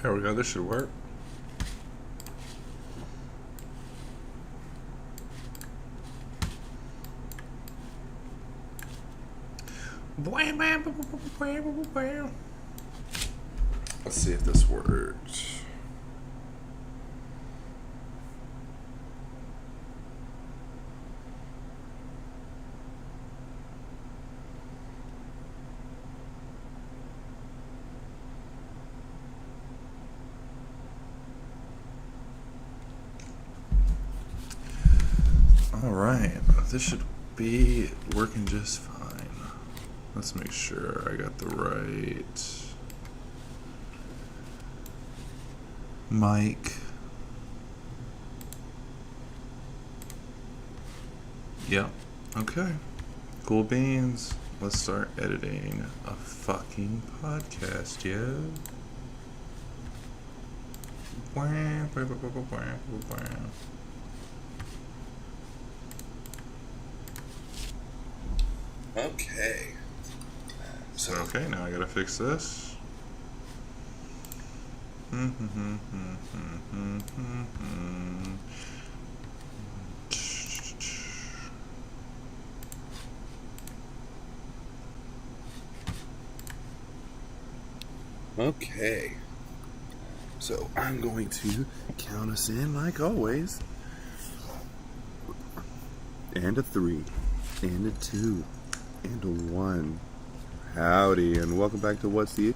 There we go. This should work. Let's see if this works. All right, this should be working just fine. Let's make sure I got the right mic. Yep. Okay. Cool beans. Let's start editing a fucking podcast, yo. Okay. So, okay, now I gotta fix this. Okay. So I'm going to count us in like always. And a 3. And a 2. And a 1. Howdy, and welcome back to What's the...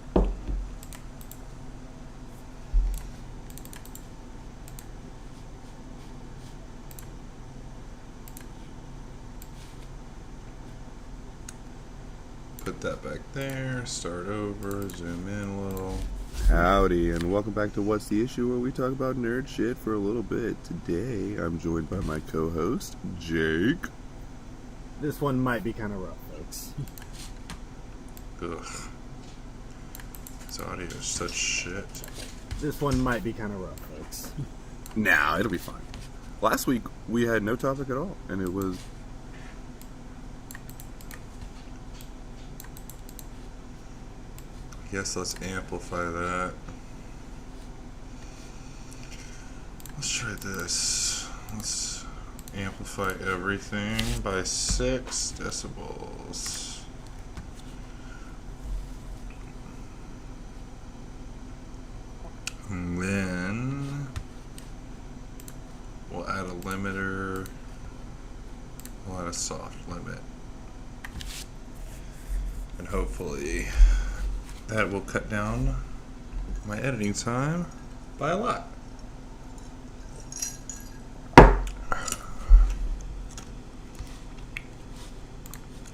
Put that back there, start over, zoom in a little. Howdy, and welcome back to What's the Issue, where we talk about nerd shit for a little bit. Today, I'm joined by my co-host, Jake. This one might be kind of rough, folks. Ugh. This audio is such shit. This one might be kind of rough, folks. Nah, it'll be fine. Last week, we had no topic at all, and it was... I guess let's amplify that. Let's try this. Let's amplify everything by 6 decibels. And then we'll add a limiter. We'll add a soft limit. And hopefully that will cut down my editing time by a lot.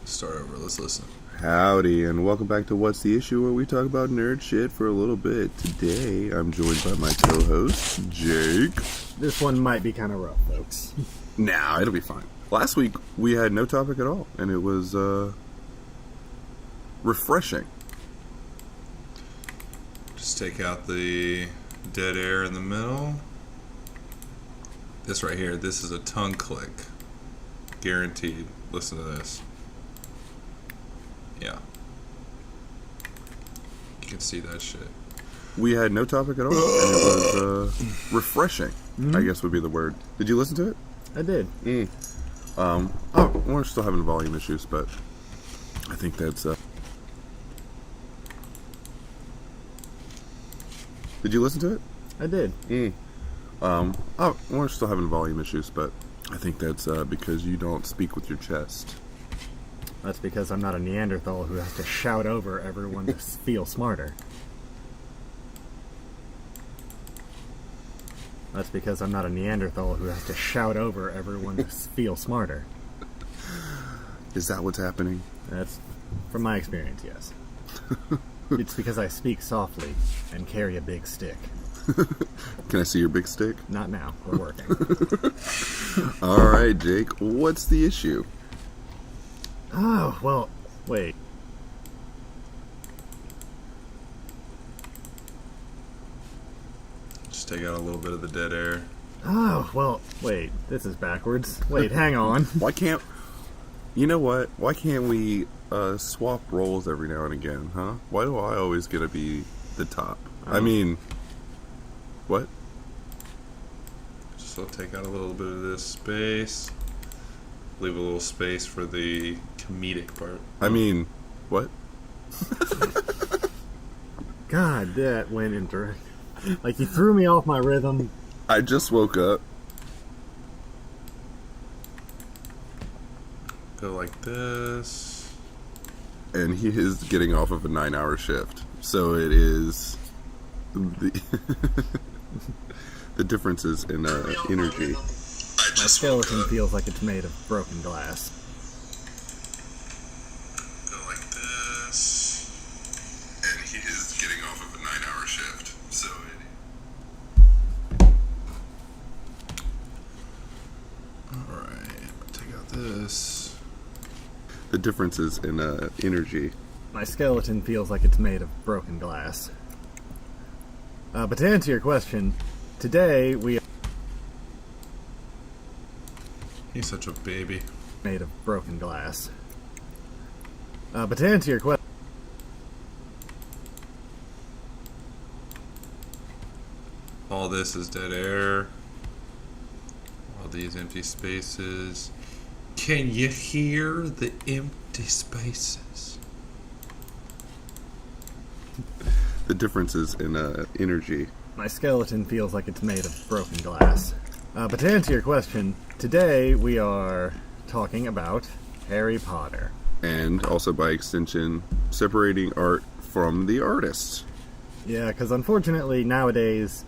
Start over, let's listen. Howdy, and welcome back to What's the Issue, where we talk about nerd shit for a little bit. Today, I'm joined by my co-host, Jake. This one might be kind of rough, folks. Nah, it'll be fine. Last week, we had no topic at all, and it was, refreshing. Just take out the dead air in the middle. This right here, this is a tongue click. Guaranteed. Listen to this. Yeah. You can see that shit. We had no topic at all, and it was, refreshing, I guess would be the word. Did you listen to it? I did. We're still having volume issues, but I think that's, Did you listen to it? I did. We're still having volume issues, but I think that's because you don't speak with your chest. That's because I'm not a Neanderthal who has to shout over everyone to feel smarter. That's because I'm not a Neanderthal who has to shout over everyone to feel smarter. Is that what's happening? That's from my experience, yes. It's because I speak softly and carry a big stick. Can I see your big stick? Not now. We're working. All right, Jake. What's the issue? Oh, well, wait. Just take out a little bit of the dead air. Oh, well, wait, this is backwards. Wait, hang on. Why can't... You know what? Why can't we swap roles every now and again, huh? Why do I always get to be the top? I mean... What? So take out a little bit of this space. Leave a little space for the comedic part. I mean... What? God, that went into... Like, you threw me off my rhythm. I just woke up. Go like this. And he is getting off of a 9-hour shift. So it is... The, the differences in energy. My skeleton feels like it's made of broken glass. Go like this. And he is getting off of a 9-hour shift. So it... Alright, take out this. The differences in energy. My skeleton feels like it's made of broken glass. But to answer your question, today we are He's such a baby. made of broken glass. But to answer your question, All this is dead air. All these empty spaces. Can you hear the empty spaces? The differences in energy. my skeleton feels like it's made of broken glass. But to answer your question, today we are talking about Harry Potter. And also, by extension, separating art from the artist. Yeah, because unfortunately nowadays,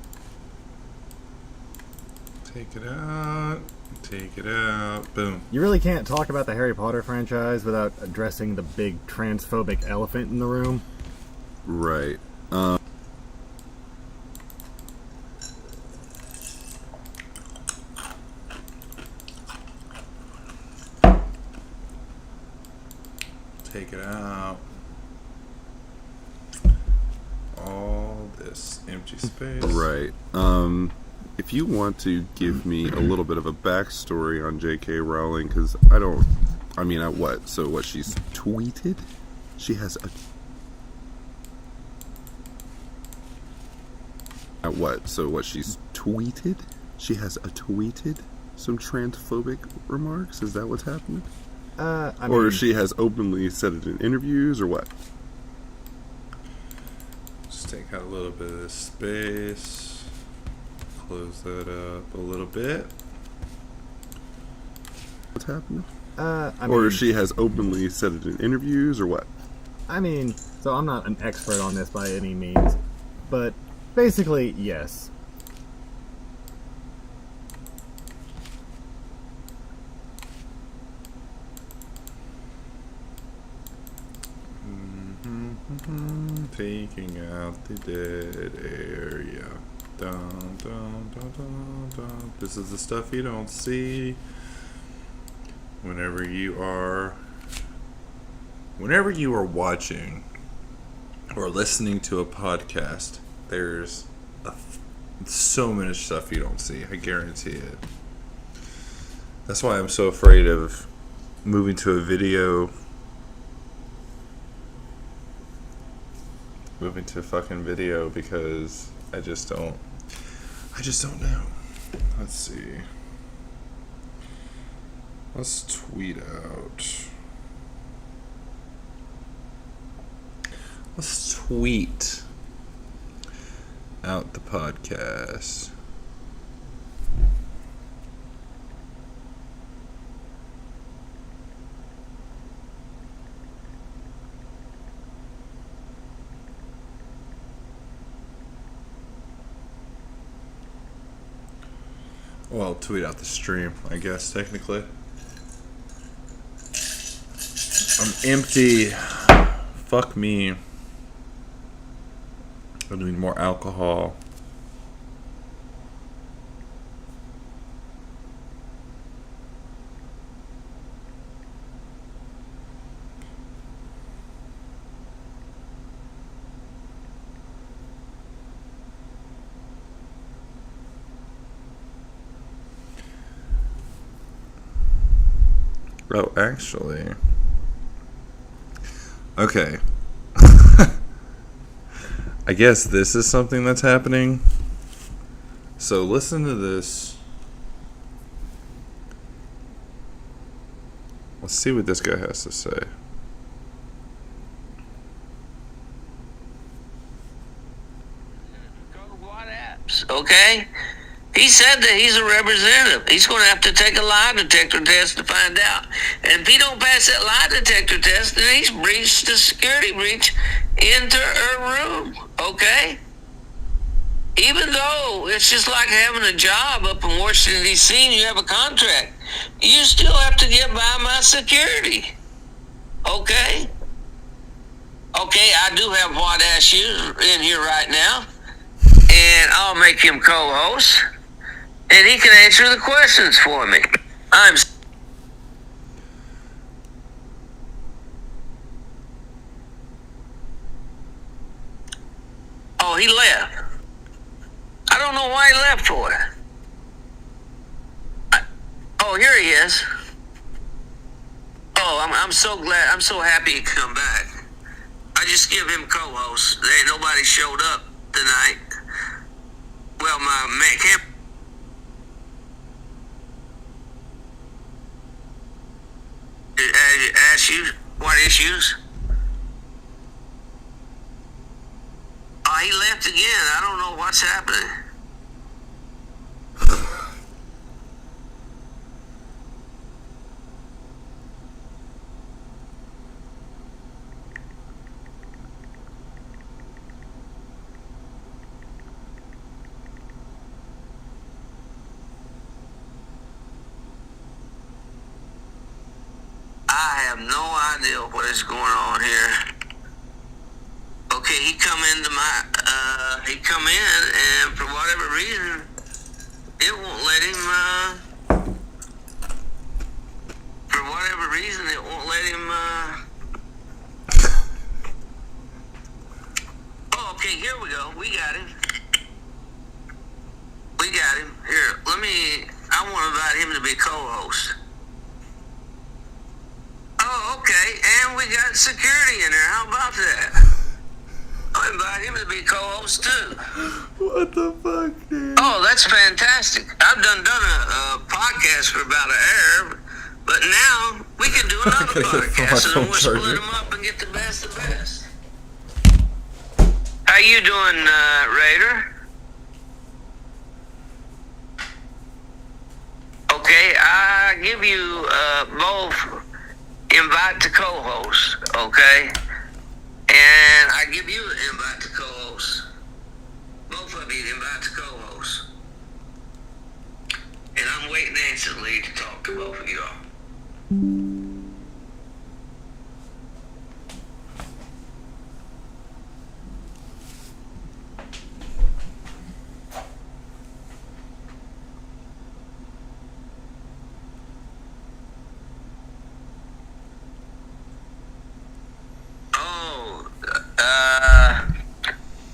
Take it out. Take it out. Boom. you really can't talk about the Harry Potter franchise without addressing the big transphobic elephant in the room. Right. Take it out. All this empty space. Right. If you want to give me a little bit of a backstory on J.K. Rowling, because I don't... I mean, what? So what, she's tweeted? She has a... what? So what, she's tweeted? She has tweeted some transphobic remarks? Is that what's happening? Or she has openly said it in interviews, or what? Just take out a little bit of this space. Close that up a little bit. What's happening? or Or she has openly said it in interviews, or what? I mean, so I'm not an expert on this by any means, but basically, yes. Taking out the dead area. Dun, dun, dun, dun, dun. This is the stuff you don't see whenever you are watching or listening to a podcast. There's so much stuff you don't see. I guarantee it. That's why I'm so afraid of moving to a video. Moving to fucking video, because I just don't know. Let's see. Let's tweet out. Let's tweet out the podcast. Well, tweet out the stream, I guess, technically. I'm empty. Fuck me. I need more alcohol. Oh, actually. Okay. I guess this is something that's happening. So listen to this. Let's see what this guy has to say. Okay? He said that he's a representative. He's going to have to take a lie detector test to find out. And if he don't pass that lie detector test, then he's breached the security breach into her room. Okay? Even though it's just like having a job up in Washington, D.C., and you have a contract, you still have to get by my security. Okay? Okay, I do have White Ass Shoes in here right now, and I'll make him co-host, and he can answer the questions for me. Oh, he left. I don't know why he left for it. Oh, here he is. Oh, I'm so glad. I'm so happy he come back. I just give him co-host. There ain't nobody showed up tonight. Well, my man can't. Ask you what issues? Oh, he left again. I don't know what's happening. I have no idea what is going on here. Okay, he come in, and for whatever reason, it won't let him, Oh, okay, here we go. We got him. Here, I want to invite him to be co-host. Oh, okay, and we got security in there. How about that? I'll invite him to be co-host too. What the fuck, dude? Oh, that's fantastic. I've done a podcast for about an hour, but now we can do another podcast, and we'll split them up and get the best of the best. How you doing, Raider? Okay, I give you both invite to co-host, okay? And I give you an invite to co-host. Both of you invite to co-host. And I'm waiting anxiously to talk to both of y'all.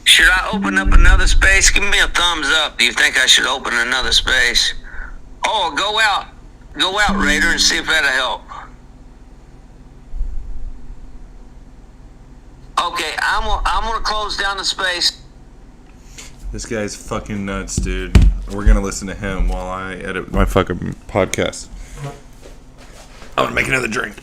Should I open up another space? Give me a thumbs up. Do you think I should open another space? Oh, go out, Raider, and see if that'll help. Okay, I'm gonna close down the space. This guy's fucking nuts, dude. We're gonna listen to him while I edit my fucking podcast. I'm gonna make another drink.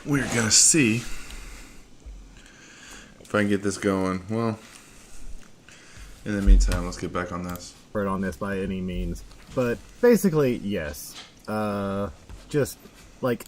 we're gonna see if I can get this going. Well, in the meantime, let's get back on this. On this by any means, but basically, yes. Just like.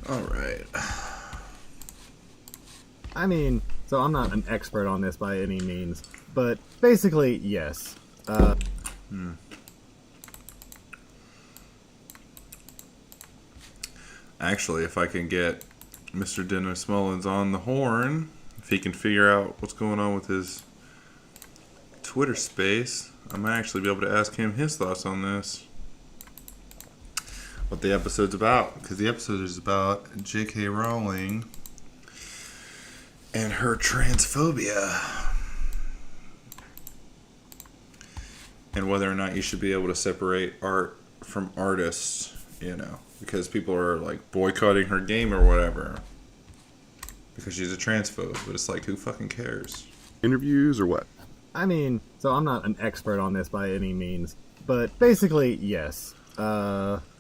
All right. I mean, so I'm not an expert on this by any means, but basically, yes. Actually, if I can get Mr. Dennis Mullins on the horn, if he can figure out what's going on with his Twitter space, I might actually be able to ask him his thoughts on this. What the episode's about. Because the episode is about J.K. Rowling and her transphobia. And whether or not you should be able to separate art from artists, you know. Because people are like boycotting her game or whatever. Because she's a transphobe. But it's like, who fucking cares? Interviews or what? I mean, so I'm not an expert on this by any means, but basically, yes.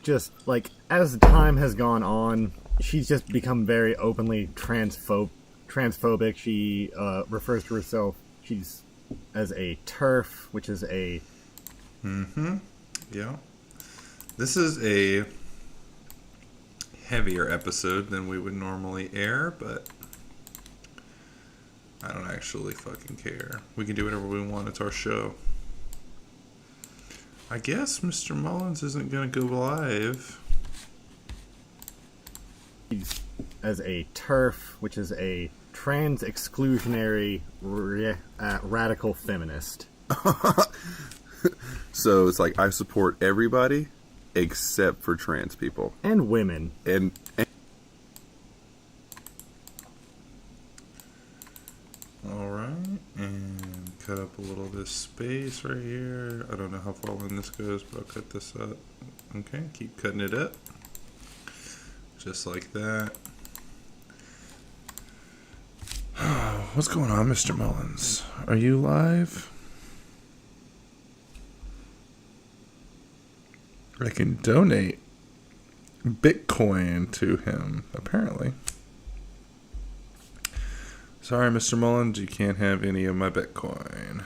Just like as time has gone on, she's just become very openly transphobic. She refers to herself as a TERF, which is a. Yeah. This is a heavier episode than we would normally air, but I don't actually fucking care. We can do whatever we want. It's our show. I guess Mr. Mullins isn't going to go live. As a TERF, which is a trans-exclusionary radical feminist. So it's like I support everybody except for trans people. And women. And Alright, and cut up a little of this space right here. I don't know how far in this goes, but I'll cut this up. Okay, keep cutting it up. Just like that. What's going on, Mr. Mullins? Are you live? I can donate Bitcoin to him, apparently. Sorry, Mr. Mullins, you can't have any of my Bitcoin.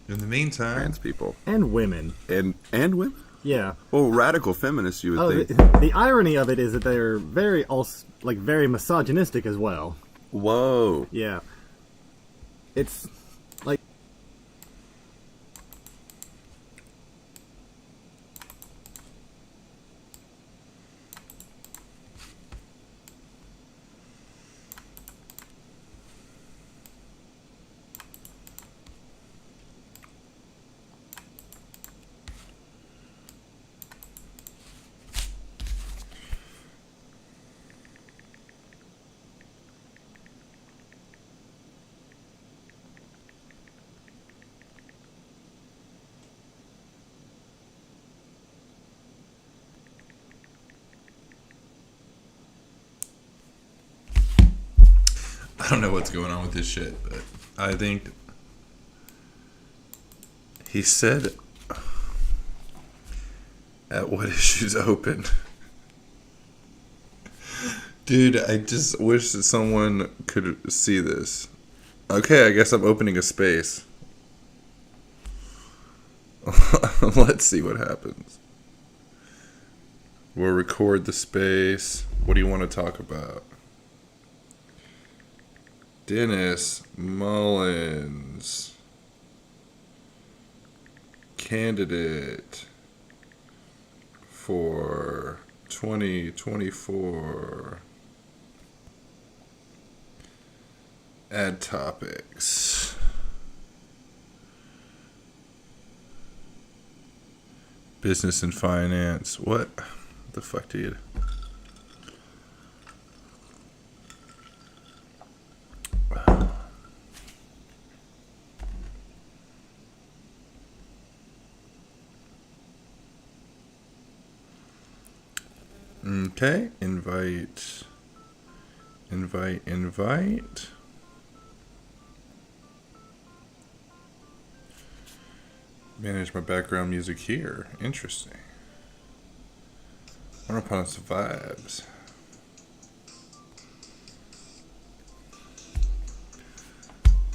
In the meantime, trans people. And women. And women? Yeah. Well, radical feminists, you would Oh, think. the irony of it is that they're very misogynistic as well. Whoa. Yeah. It's like I don't know what's going on with this shit, but I think he said at what issues open. Dude, I just wish that someone could see this. Okay, I guess I'm opening a space. Let's see what happens. We'll record the space. What do you want to talk about? Dennis Mullins, candidate for 2024. Add topics. Business and finance. What the fuck, dude? Okay, invite. Manage my background music here. Interesting. Run upon some vibes.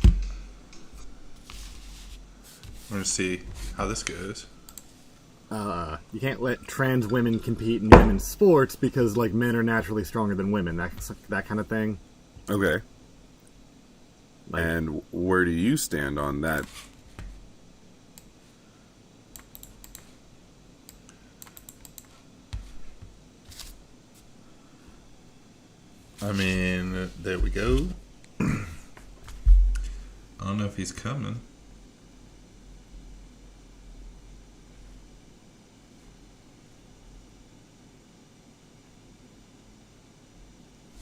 I'm gonna see how this goes. You can't let trans women compete in women's sports because, like, men are naturally stronger than women. That kind of thing. Okay. Like, And where do you stand on that? I mean, there we go. I don't know if he's coming.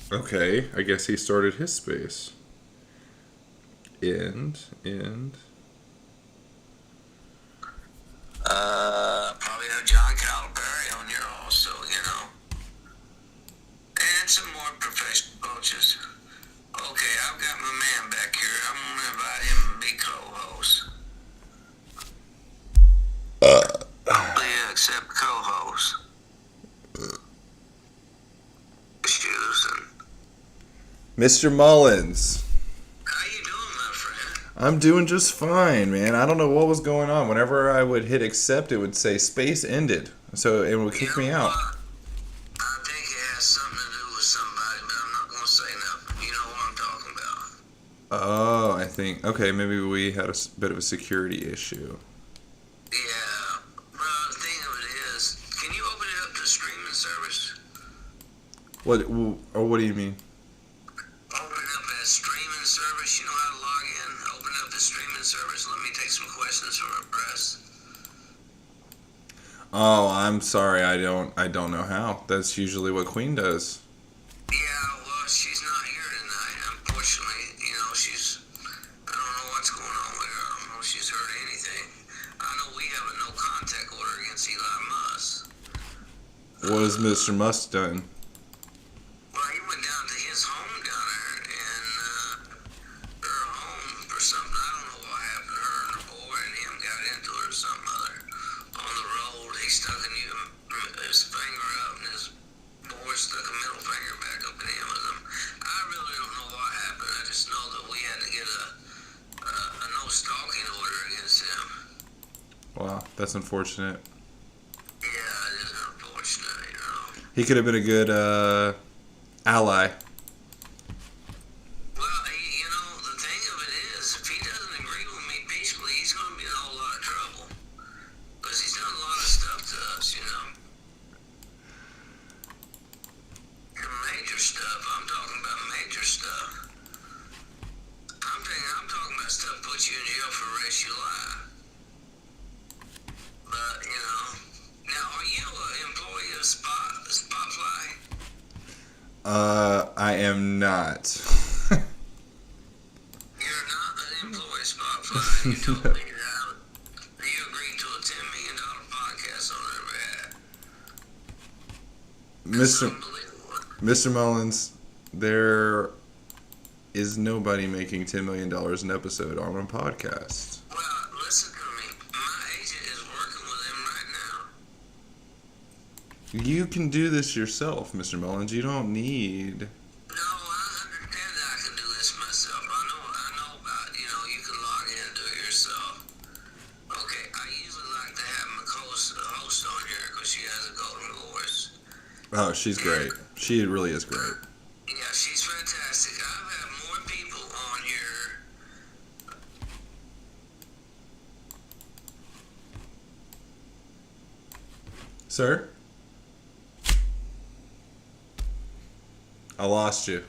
Okay, I guess he started his space. End. Probably have John Calipari on here also, you know. And some more professional coaches. Okay, I've got my man back here. I'm going to invite him to be co-host. Hopefully he'll accept co-host. Issues and... Mr. Mullins. How you doing, my friend? I'm doing just fine, man. I don't know what was going on. Whenever I would hit accept, it would say space ended. So it would kick me out. I think it has something to do with somebody, but I'm not going to say nothing. You know what I'm talking about. Oh, I think. Okay, maybe we had a bit of a security issue. Yeah. Well, the thing of it is, can you open it up to streaming service? What do you mean? Open up a streaming service. You know how to log in? Open up the streaming service. Let me take some questions from the press. Oh, I'm sorry. I don't know how. That's usually what Queen does. Yeah, well, she's not here tonight, unfortunately. You know, I don't know what's going on with her. I don't know if she's heard anything. I know we have a no contact order against Eli Musk. What has Mr. Musk done? Well, he went down to his home down there in her home for something. I don't know what happened to her and her boy and him got into it or something other. On the road, he stuck his finger up and his boy stuck a middle finger back up in him with him. I really don't know what happened. I just know that we had to get a no stalking order against him. Wow, that's unfortunate. Yeah, it is unfortunate, you know. He could have been a good ally. Well, you know, the thing of it is, if he doesn't agree with me peacefully, he's going to be in a whole lot of trouble. Because he's done a lot of stuff to us, you know. And major stuff. I'm talking about major stuff. I'm talking about stuff puts you in jail for racial lie. But, you know. Now, are you an employee of Spotfly? I am not. You're not an employee of Spotfly. You told me that. You agreed to a $10 million podcast on their behalf. That's unbelievable. Mr. Mullins, there is nobody making $10 million an episode on a podcast. Well, listen to me. My agent is working with him right now. You can do this yourself, Mr. Mullins. You don't need... No, I understand that I can do this myself. I know about, you know, you can log in and do it yourself. Okay, I usually like to have my host on here because she has a golden voice. Oh, she's great. She really is great. Yeah, she's fantastic. I've had more people on here. Sir? I lost you.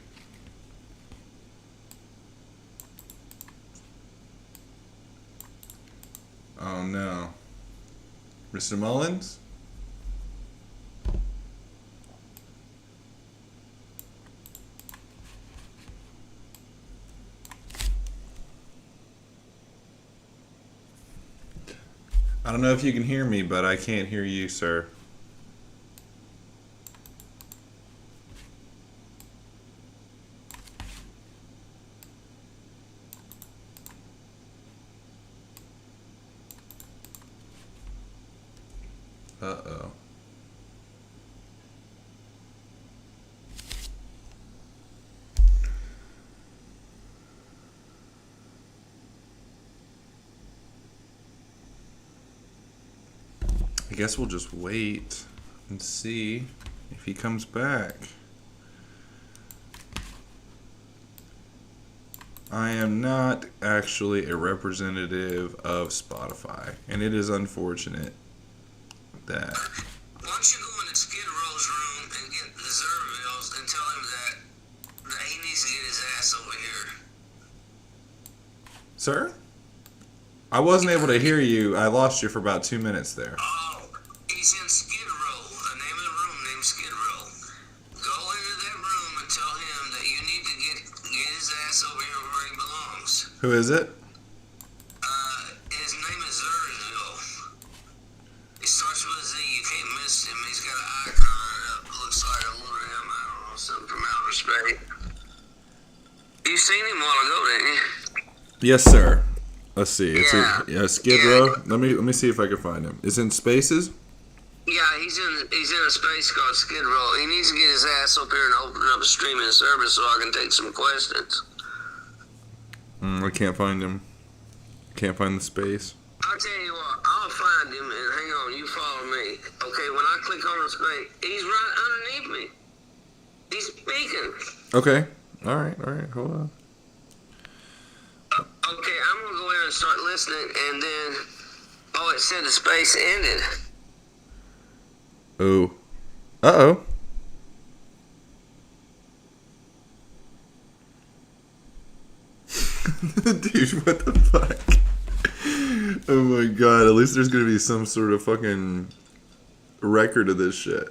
Oh no. Mr. Mullins? I don't know if you can hear me, but I can't hear you, sir. Uh-oh. I guess we'll just wait and see if he comes back. I am not actually a representative of Spotify, and it is unfortunate that. Why don't you go into Skid Row's room and get the Zervilles and tell him that he needs to get his ass over here. Sir? I wasn't able to hear you. I lost you for about 2 minutes there. Oh, he's in Skid Row. The name of the room named Skid Row. Go into that room and tell him that you need to get his ass over here where he belongs. Who is it? His name is Zerville. He starts with a Z. You can't miss him. He's got an icon up. Looks like a little M. I don't know, something from outer space. You seen him a while ago, didn't you? Yes, sir. Let's see. It's Yeah. Skid Row. Let me see if I can find him. It's in Spaces. Yeah, he's in a space called Skid Row. He needs to get his ass up here and open up a streaming service so I can take some questions. I can't find him. Can't find the space. I'll tell you what, I'll find him and hang on, you follow me. Okay, when I click on the space, he's right underneath me. He's speaking. Okay. All right. Hold on. Okay, I'm gonna go in and start listening and then, oh, it said the space ended. Oh. Uh-oh. Dude, what the fuck? Oh my god, at least there's gonna be some sort of fucking record of this shit.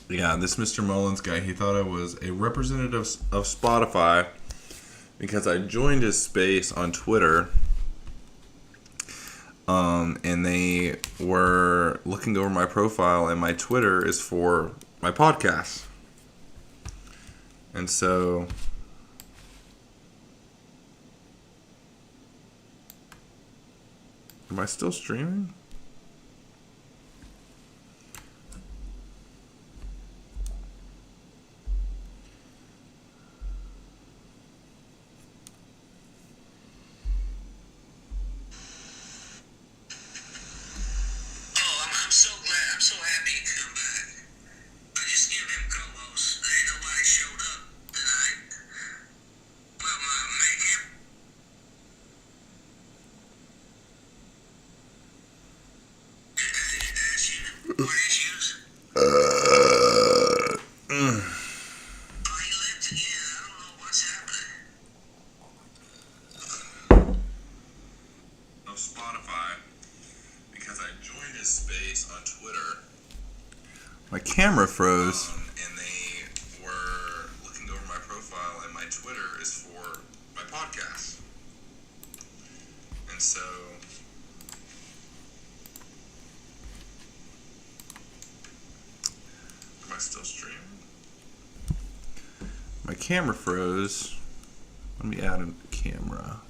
Yeah, this Mr. Mullins guy, he thought I was a representative of Spotify because I joined his space on Twitter. And they were looking over my profile, and my Twitter is for my podcast. And so am I still streaming? I'm so glad. I'm so happy he come back. I just give him co-host. Ain't nobody showed up tonight. Well, make him. What issues? Oh, he left again. I don't know what's happening. Of Spotify because I joined his space on Twitter. My camera froze. And they were looking over my profile, and my Twitter is for my podcast. And so am I still streaming? My camera froze. Let me add a camera.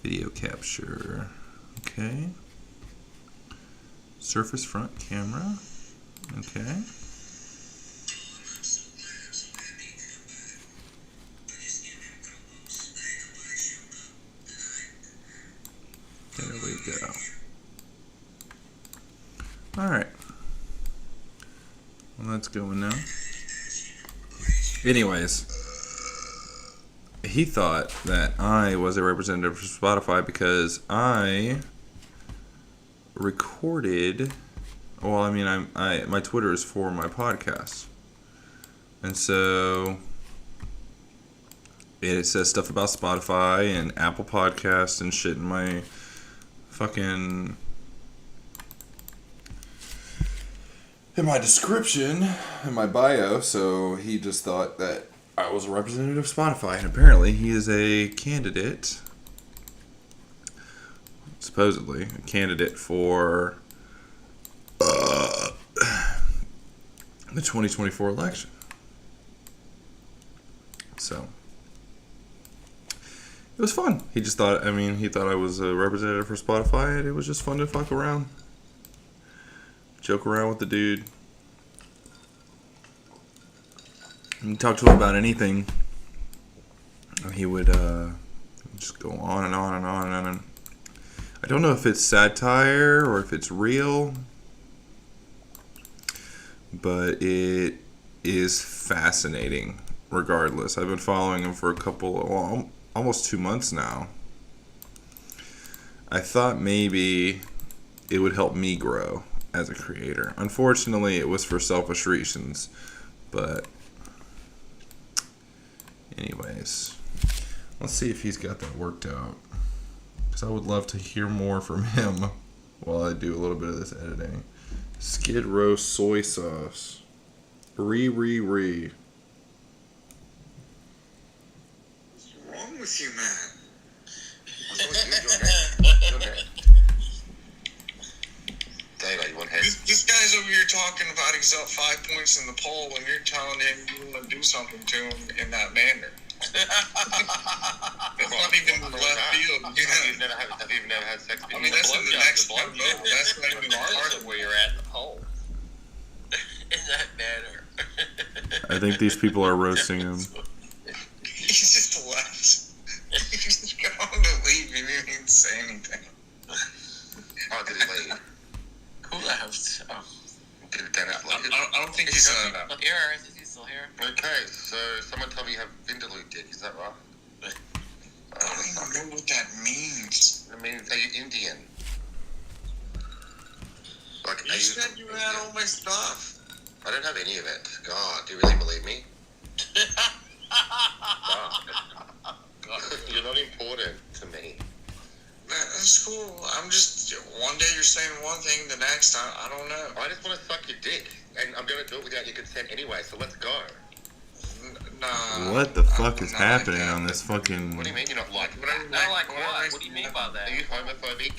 Video capture. Okay. Surface front camera. Okay. There we go. Alright. Well, that's going now. Anyways, he thought that I was a representative for Spotify because I recorded. Well, I mean, my Twitter is for my podcast, and so it says stuff about Spotify and Apple Podcasts and shit in my fucking... in my description, in my bio, so he just thought that I was a representative of Spotify, and apparently he is a candidate, supposedly, a candidate for the 2024 election. So, it was fun. He just thought, he thought I was a representative for Spotify, and it was just fun to fuck around. Joke around with the dude. And talk to him about anything. He would just go on and on and on and on. I don't know if it's satire or if it's real, but it is fascinating regardless. I've been following him for almost 2 months now. I thought maybe it would help me grow as a creator. Unfortunately, it was for selfish reasons. But anyways, let's see if he's got that worked out. Because I would love to hear more from him while I do a little bit of this editing. Skid Row soy sauce. Re. What's wrong with you, man? You want heads? This guy's over here talking about he's up 5 points in the poll, and you're telling him you want to do something to him in that manner. It's not even left field. Have you never had sex? I mean, that's in the next vote. That's not even part of where you're at in the poll. In that manner. I think these people are roasting him. He's just left. He's just going to leave. He didn't even say anything. Oh, did he leave? Who left? Oh. Did Dennis leave? I don't think he's here. Is he still here? Okay, so someone told me you have Vindaloo dick. Is that right? I don't even know what that means. It means, are you Indian? Like, you said you had all my stuff. I don't have any of it. God, do you really believe me? God. You're not important to me. That's cool. I'm just, one day you're saying one thing, the next I don't know. I just want to suck your dick, and I'm going to do it without your consent anyway, so let's go. Nah. What the fuck is happening on this fucking... What do you mean you're not like that? Not like what? What do you mean by that? Are you homophobic?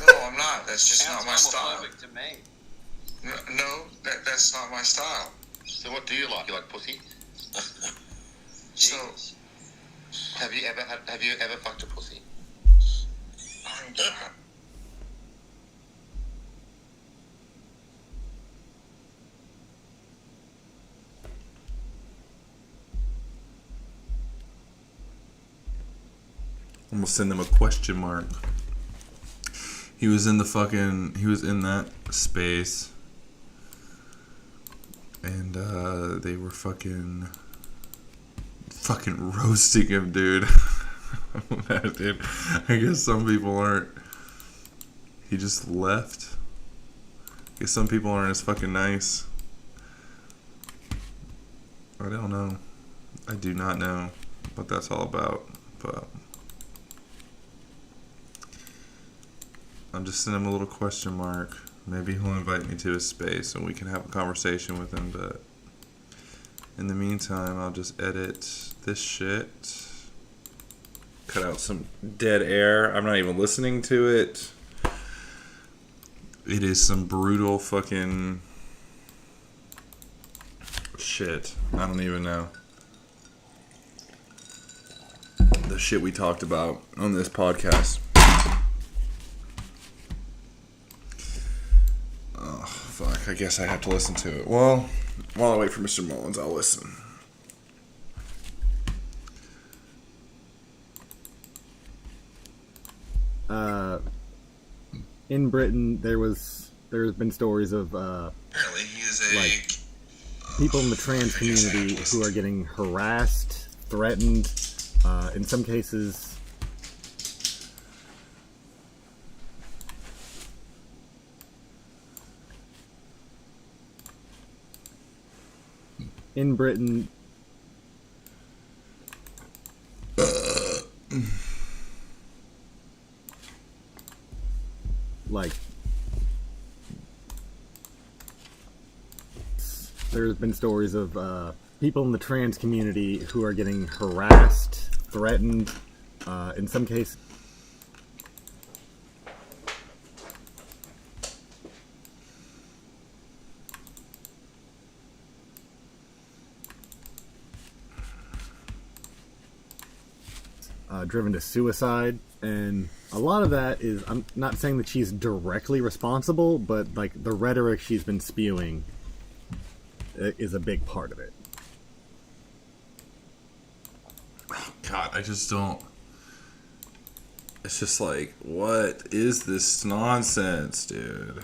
No, I'm not. That's just not my style. Homophobic to me. No, that's not my style. So what do you like? You like pussy? So, have you ever fucked a pussy? I'm not. I'm gonna send them a question mark. He was in that space. And they were fucking roasting him, dude. Dude. I guess some people aren't. He just left. I guess some people aren't as fucking nice. I don't know. I do not know what that's all about. But I'm just sending him a little question mark. Maybe he'll invite me to his space and we can have a conversation with him, but in the meantime, I'll just edit this shit. Cut out some dead air. I'm not even listening to it. It is some brutal fucking shit. I don't even know. The shit we talked about on this podcast. Oh, fuck. I guess I have to listen to it. Well, while I wait for Mr. Mullins, I'll listen. In Britain, there's been stories of Apparently, he is a people in the trans community who are getting harassed, threatened, in some cases. In Britain, like, there's been stories of people in the trans community who are getting harassed, threatened, in some cases. Driven to suicide, and a lot of that is, I'm not saying that she's directly responsible, but like the rhetoric she's been spewing is a big part of it. God, I just don't. It's just like, what is this nonsense, dude?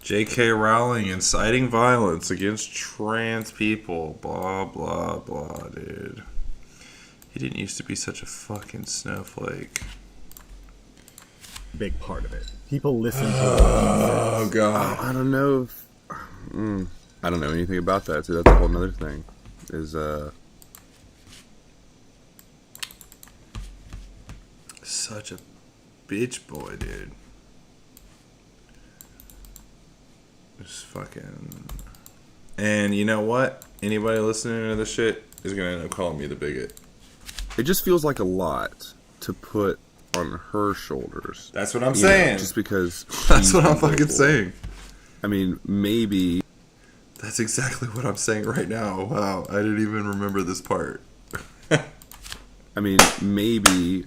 J.K. Rowling inciting violence against trans people, blah, blah, blah, dude. He didn't used to be such a fucking snowflake. Big part of it. People listen to Oh, God. I don't know if... I don't know anything about that, so that's a whole nother thing. Such a bitch boy, dude. Just fucking... And you know what? Anybody listening to this shit is gonna end up calling me the bigot. It just feels like a lot to put on her shoulders. That's what I'm saying. Just because... That's what I'm fucking saying. I mean, maybe... That's exactly what I'm saying right now. Wow, I didn't even remember this part. I mean, maybe...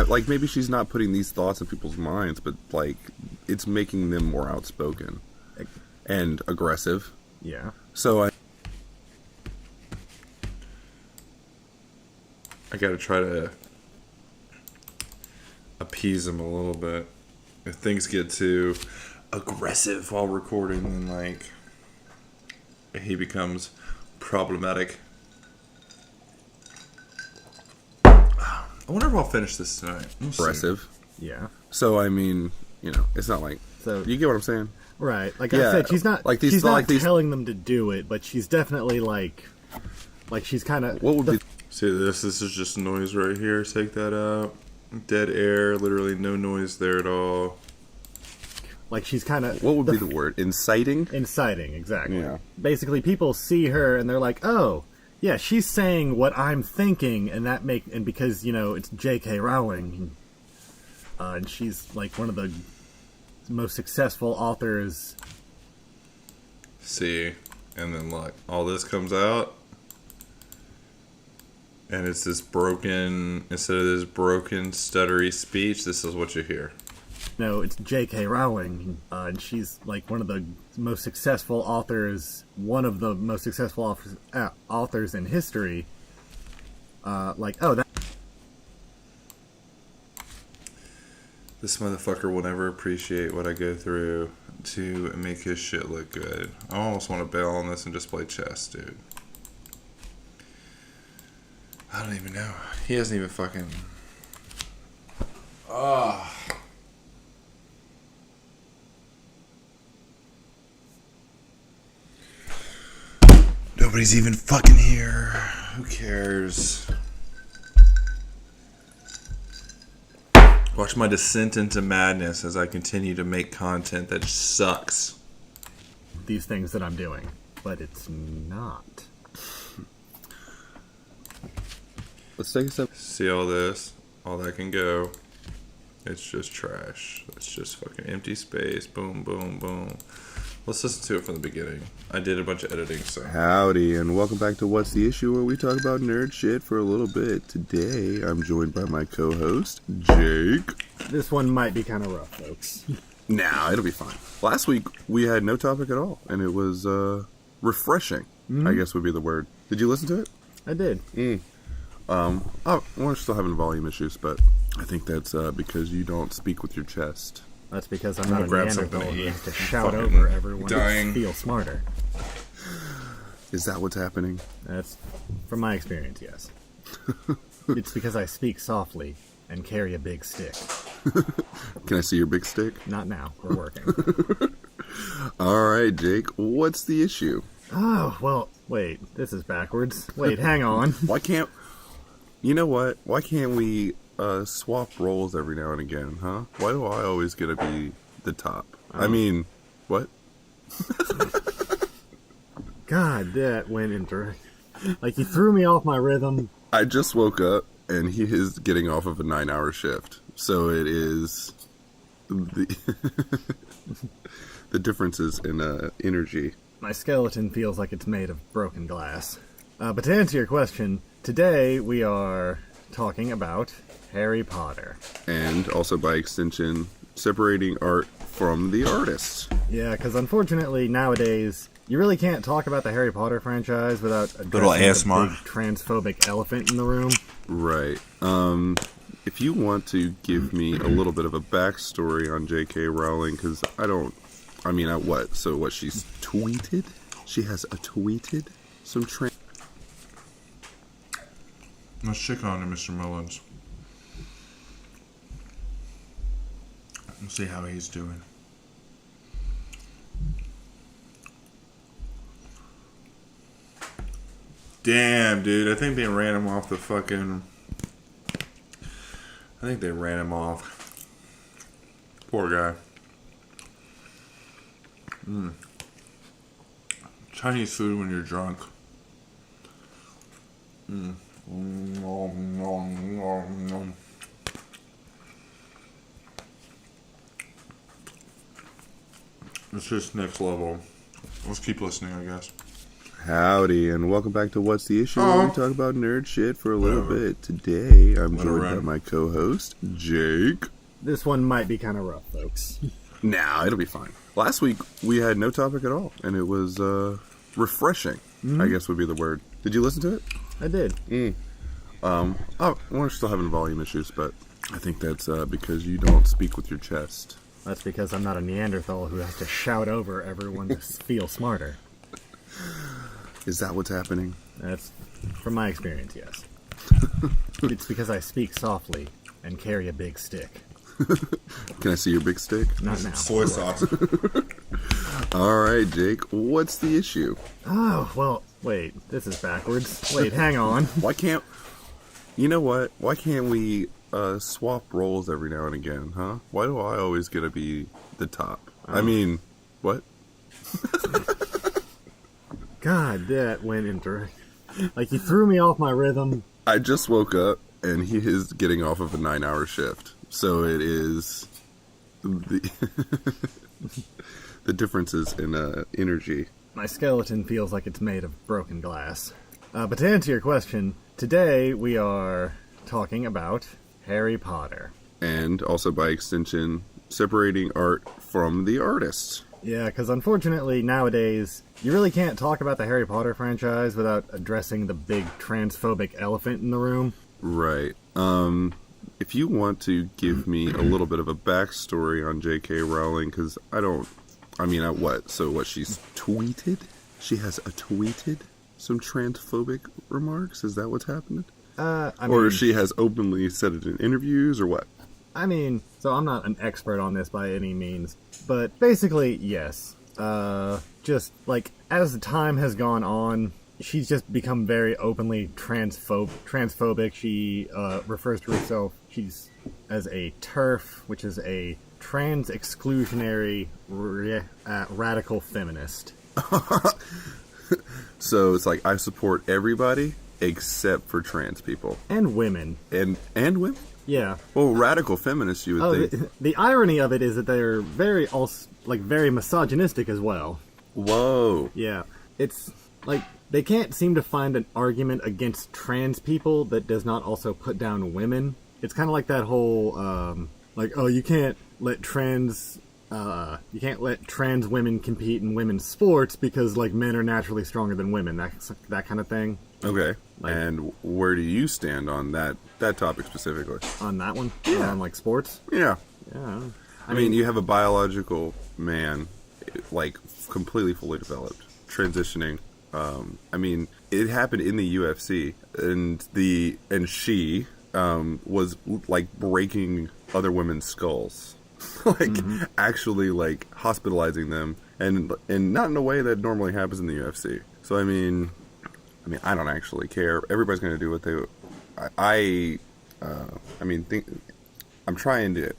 like, maybe she's not putting these thoughts in people's minds, but, like, it's making them more outspoken and aggressive. Yeah. So I gotta try to appease him a little bit. If things get too aggressive while recording, then, like, he becomes problematic. I wonder if I'll finish this tonight. We'll see. aggressive. Yeah. So, I mean, you know, it's not like... So You get what I'm saying? right, like Yeah, I said, she's not like these- she's not like these- telling them to do it, but she's definitely like she's kind of What would be... See this? This is just noise right here. Take that out. Dead air. Literally no noise there at all. like she's kind of What would be the word? Inciting? inciting, exactly. Yeah. Basically, people see her and they're like, "Oh, yeah, she's saying what I'm thinking," and because you know it's J.K. Rowling, and she's like one of the most successful authors. See, and then look, all this comes out, and it's this broken, instead of this broken, stuttery speech, this is what you hear. No, it's J.K. Rowling, and she's like one of the most successful authors, one of the most successful authors in history. This motherfucker will never appreciate what I go through to make his shit look good. I almost want to bail on this and just play chess, dude. I don't even know. He hasn't even fucking... Nobody's even fucking here. Who cares? Watch my descent into madness as I continue to make content that sucks. These things that I'm doing, but it's not. Let's take a step. See all this? All that can go. It's just trash. It's just fucking empty space. Boom, boom, boom. Let's listen to it from the beginning. I did a bunch of editing, so... Howdy, and welcome back to What's the Issue, where we talk about nerd shit for a little bit. Today, I'm joined by my co-host, Jake. This one might be kind of rough, folks. Nah, it'll be fine. Last week, we had no topic at all, and it was refreshing, I guess would be the word. Did you listen to it? I did. We're still having volume issues, but I think that's because you don't speak with your chest. That's because I'm not a grab Neanderthal something to who eat. needs to shout Fucking over everyone dying. to feel smarter. Is that what's happening? That's from my experience, yes. It's because I speak softly and carry a big stick. Can I see your big stick? Not now. We're working. All right, Jake, what's the issue? Oh, well, wait. This is backwards. Wait, hang on. Why can't... You know what? Why can't we swap roles every now and again, huh? Why do I always get to be the top? I mean, what? God, that went into... Like, you threw me off my rhythm. I just woke up, and he is getting off of a 9-hour shift. So it is... The, the differences in energy. My skeleton feels like it's made of broken glass. But to answer your question, today we are talking about Harry Potter. And also, by extension, separating art from the artist. Yeah, because unfortunately, nowadays, you really can't talk about the Harry Potter franchise without addressing the big transphobic elephant in the room. Right. If you want to give me a little bit of a backstory on J.K. Rowling, because what? So what, she's tweeted? She has tweeted some Let's check on him, Mr. Mullins. Let's see how he's doing. Damn, dude. I think they ran him off the fucking... I think they ran him off. Poor guy. Chinese food when you're drunk. It's just next level. Let's keep listening, I guess. Howdy, and welcome back to What's the Issue, where we talk about nerd shit for a little bit. Today, I'm joined by my co-host, Jake. This one might be kind of rough, folks. Nah, it'll be fine. Last week, we had no topic at all, and it was refreshing, I guess would be the word. Did you listen to it? I did. We're still having volume issues, but I think that's because you don't speak with your chest. That's because I'm not a Neanderthal who has to shout over everyone to feel smarter. Is that what's happening? That's from my experience, yes. It's because I speak softly and carry a big stick. Can I see your big stick? Not now. Soy sauce. Alright, Jake, what's the issue? Oh, well, wait, this is backwards. Wait, hang on. Why can't... You know what? Why can't we swap roles every now and again, huh? Why do I always get to be the top? I mean, what? God, that went into... Like, you threw me off my rhythm. I just woke up, and he is getting off of a 9-hour shift. So it is... The, the differences in energy. My skeleton feels like it's made of broken glass. But to answer your question, today we are talking about Harry Potter. And also, by extension, separating art from the artist. Yeah, because unfortunately, nowadays, you really can't talk about the Harry Potter franchise without addressing the big transphobic elephant in the room. Right. If you want to give me a little bit of a backstory on J.K. Rowling, because what? So what, she's tweeted? She has tweeted some transphobic remarks? Is that what's happening? Or she has openly said it in interviews, or what? I mean, so I'm not an expert on this by any means, but basically, yes. Just, like, as the time has gone on, she's just become very openly transphobic. She refers to herself as a TERF, which is a trans-exclusionary radical feminist. So it's like, I support everybody except for trans people. And women. And women? Yeah. Well, radical feminists, you would think. The irony of it is that they're very misogynistic as well. Whoa. Yeah. It's like they can't seem to find an argument against trans people that does not also put down women. It's kind of like that whole you can't let trans women compete in women's sports because like men are naturally stronger than women. That kind of thing. Okay. And where do you stand on that topic specifically? On that one? Yeah. On like sports? Yeah. Yeah. I mean, you have a biological man, like completely fully developed, transitioning. It happened in the UFC, and she was like breaking other women's skulls, actually like hospitalizing them, and not in a way that normally happens in the UFC. So I mean, I don't actually care. Everybody's going to do what they. I mean, I'm trying to.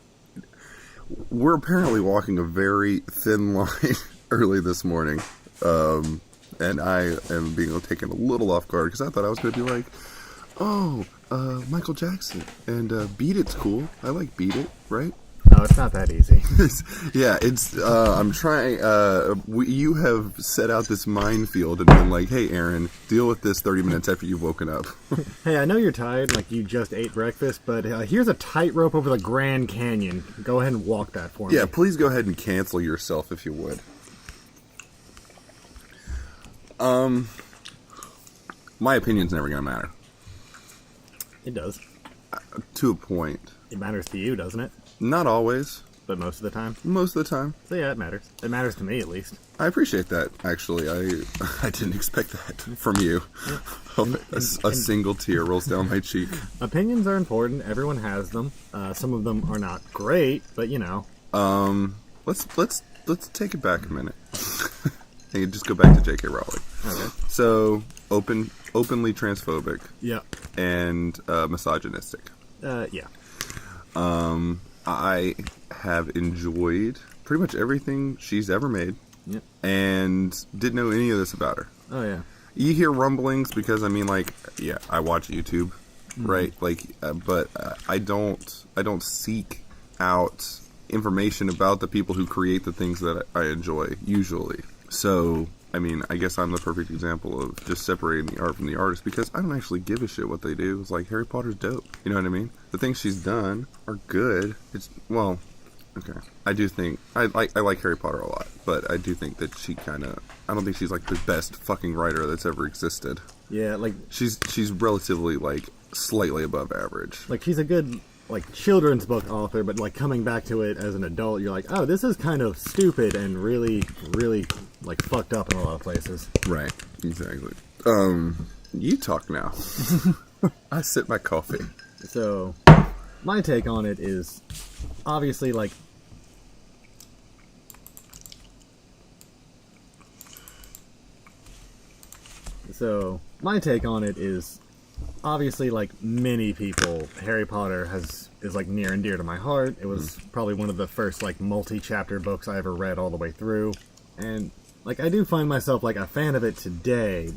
We're apparently walking a very thin line early this morning, and I am being taken a little off guard because I thought I was going to be like, oh, Michael Jackson, and Beat It's cool. I like Beat It, right? No, it's not that easy. Yeah, it's. I'm trying. You have set out this minefield and been like, "Hey, Aaron, deal with this 30 minutes after you've woken up." Hey, I know you're tired, like you just ate breakfast, but here's a tightrope over the Grand Canyon. Go ahead and walk that for me. Yeah, please go ahead and cancel yourself if you would. My opinion's never gonna matter. It does. To a point. It matters to you, doesn't it? Not always. But most of the time. Most of the time. So yeah, it matters. It matters to me, at least. I appreciate that, actually. I didn't expect that from you. A single tear rolls down my cheek. Opinions are important. Everyone has them. Some of them are not great, but you know. Let's take it back a minute. And just go back to J.K. Rowling. Okay. So, openly transphobic. Yeah. And misogynistic. Yeah. I have enjoyed pretty much everything she's ever made. Yep. And didn't know any of this about her. Oh, yeah. You hear rumblings because, I mean, like, yeah, I watch YouTube, right? Like, but I don't seek out information about the people who create the things that I enjoy, usually. So, I mean, I guess I'm the perfect example of just separating the art from the artist because I don't actually give a shit what they do. It's like, Harry Potter's dope. You know what I mean? The things she's done are good. It's, well, okay. I do think, I like Harry Potter a lot, but I do think that she kind of, I don't think she's like the best fucking writer that's ever existed. Yeah, like... She's relatively, like, slightly above average. Like, she's a good, like, children's book author, but, like, coming back to it as an adult, you're like, oh, this is kind of stupid and really, really, like, fucked up in a lot of places. Right, exactly. You talk now. I sip my coffee. So, my take on it is, obviously, like... So, my take on it is, obviously, like many people, Harry Potter is like near and dear to my heart. It was probably one of the first like multi-chapter books I ever read all the way through. And like I do find myself like a fan of it today,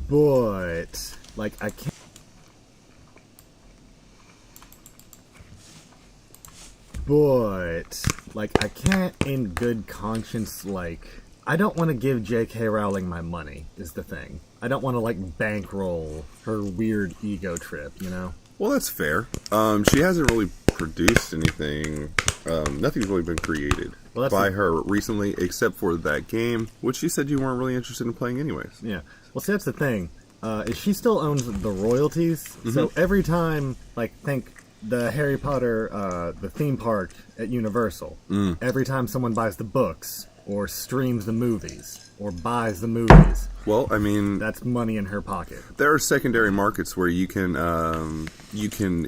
but like I can't in good conscience, like, I don't want to give J.K. Rowling my money, is the thing. I don't want to, like, bankroll her weird ego trip, you know? Well, that's fair. She hasn't really produced anything. Nothing's really been created by her recently, except for that game, which she said you weren't really interested in playing anyways. Yeah. Well, see, that's the thing. Is she still owns the royalties, so every time, like, think the Harry Potter, the theme park at Universal, every time someone buys the books, or streams the movies, or buys the movies... Well, I mean... That's money in her pocket. There are secondary markets where you can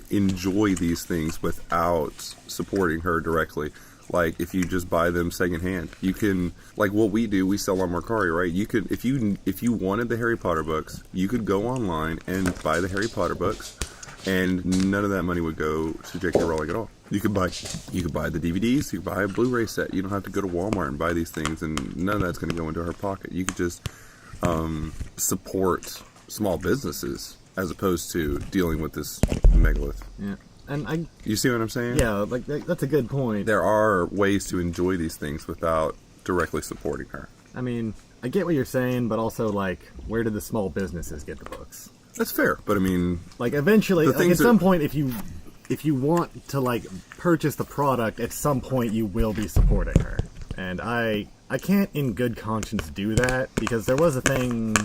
enjoy these things without supporting her directly. Like, if you just buy them secondhand. You can... Like, what we do, we sell on Mercari, right? You could... If you wanted the Harry Potter books, you could go online and buy the Harry Potter books, and none of that money would go to J.K. Rowling at all. You could buy the DVDs, you could buy a Blu-ray set. You don't have to go to Walmart and buy these things, and none of that's going to go into her pocket. You could just support small businesses as opposed to dealing with this megalith. Yeah, and you see what I'm saying? Yeah, like that's a good point. There are ways to enjoy these things without directly supporting her. I mean, I get what you're saying, but also, like, where did the small businesses get the books? That's fair, but I mean... Like, eventually, like, at some point, if you want to, like, purchase the product, at some point you will be supporting her. And I can't in good conscience do that, because there was a thing,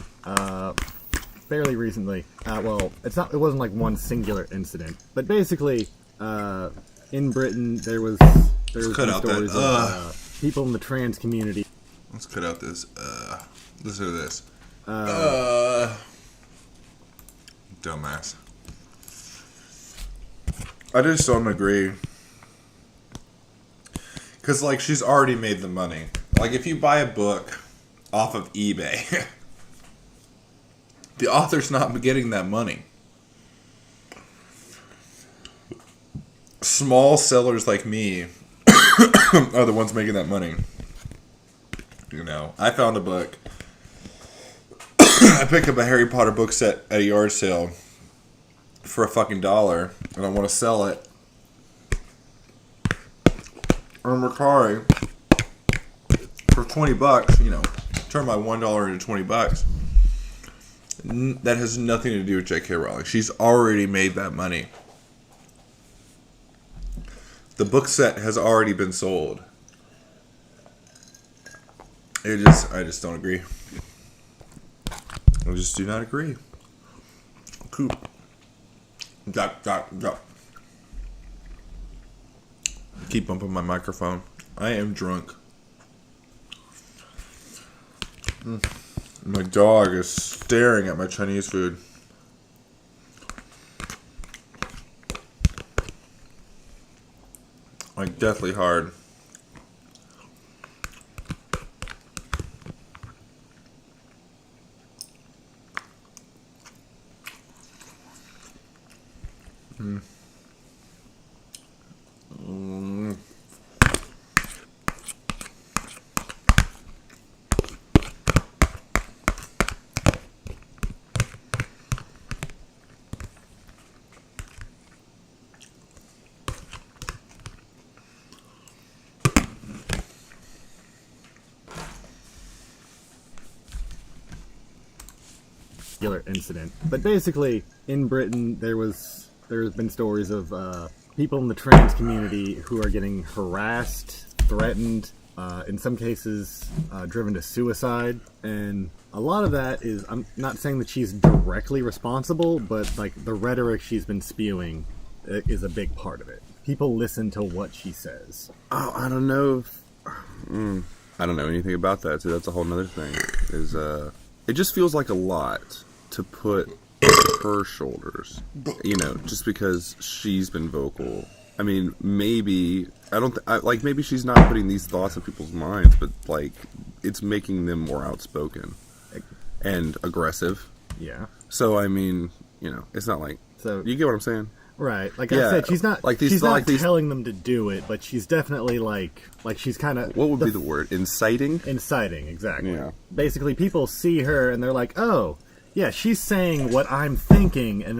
fairly recently, it wasn't like one singular incident, but basically, in Britain, there was stories of people in the trans community. Let's cut out this, listen to this. Dumbass. I just don't agree. Because, like, she's already made the money. Like, if you buy a book off of eBay, the author's not getting that money. small sellers like me are the ones making that money. You know, I found a book. I picked up a Harry Potter book set at a yard sale for $1, and I want to sell it on Mercari for $20. You know, turn my $1 into $20. That has nothing to do with J.K. Rowling. She's already made that money. The book set has already been sold. I just don't agree. I just do not agree. Cool. Keep bumping my microphone. I am drunk. My dog is staring at my Chinese food. Like, deathly hard. Incident. But basically, in Britain, there's been stories of people in the trans community who are getting harassed, threatened, in some cases driven to suicide, and a lot of that is, I'm not saying that she's directly responsible, but like the rhetoric she's been spewing is a big part of it. People listen to what she says. Oh, I don't know. I don't know anything about that, so that's a whole nother thing. It just feels like a lot to put on her shoulders, you know, just because she's been vocal. I mean, maybe maybe she's not putting these thoughts in people's minds, but like it's making them more outspoken and aggressive. Yeah. So I mean, you know, it's not like, so you get what I'm saying, right? Like I said, she's not telling them to do it, but she's definitely like she's kind of, what would be the word? Inciting, exactly. Yeah. Basically, people see her and they're like, oh. Yeah, she's saying what I'm thinking, and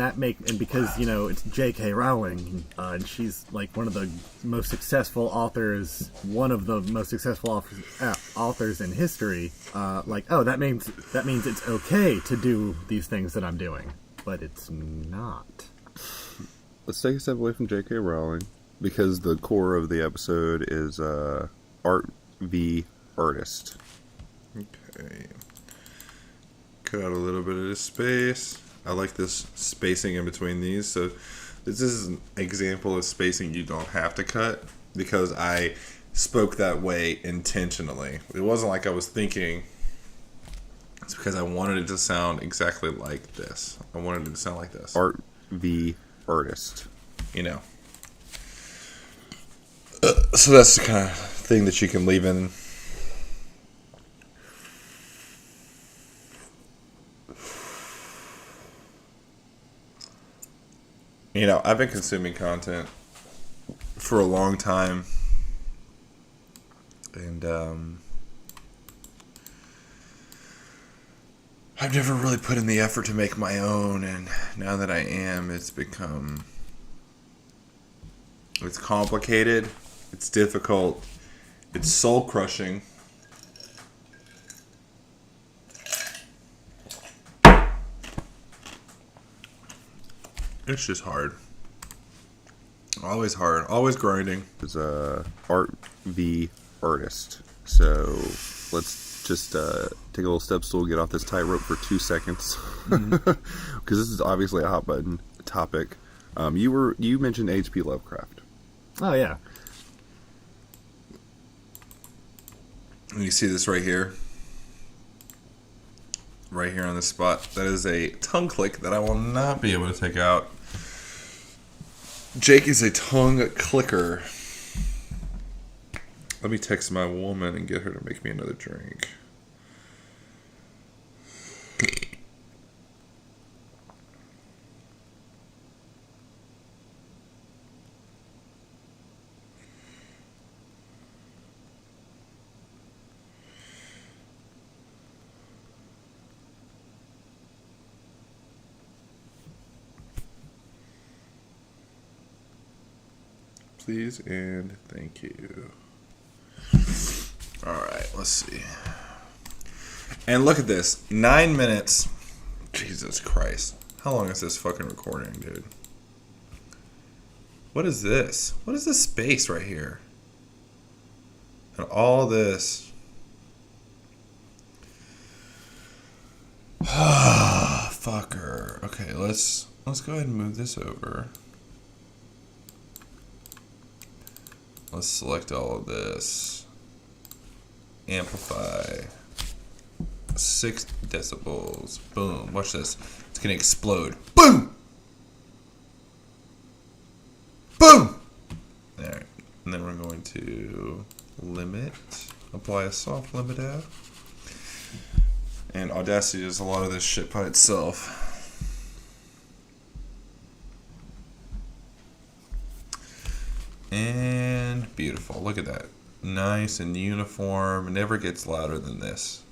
because, you know, it's J.K. Rowling, and she's like one of the most successful authors, authors in history. That means it's okay to do these things that I'm doing, but it's not. Let's take a step away from J.K. Rowling, because the core of the episode is art v. artist. Okay. Cut out a little bit of this space. I like this spacing in between these. So this is an example of spacing you don't have to cut, because I spoke that way intentionally. It wasn't like I was thinking. It's because I wanted it to sound exactly like this. I wanted it to sound like this. Art v. artist. You know. So that's the kind of thing that you can leave in. You know, I've been consuming content for a long time, and I've never really put in the effort to make my own, and now that I am, it's complicated, it's difficult, it's soul-crushing. It's just hard. Always hard. Always grinding. It's art v. artist. So let's just take a little step stool, get off this tightrope for 2 seconds, because this is obviously a hot button topic. You mentioned H.P. Lovecraft. Oh yeah. And you see this right here. Right here on this spot. That is a tongue click that I will not be able to take out. Jake is a tongue clicker. Let me text my woman and get her to make me another drink. please, and thank you. Alright, let's see. And look at this. 9 minutes. Jesus Christ. How long is this fucking recording, dude? What is this? What is this space right here? And all this. Fucker. Okay, let's go ahead and move this over. Let's select all of this. Amplify. 6 decibels. Boom. Watch this. It's gonna explode. Boom! Boom! Alright. And then we're going to limit. Apply a soft limit add. And Audacity does a lot of this shit by itself. And beautiful. Look at that. Nice and uniform. It never gets louder than this.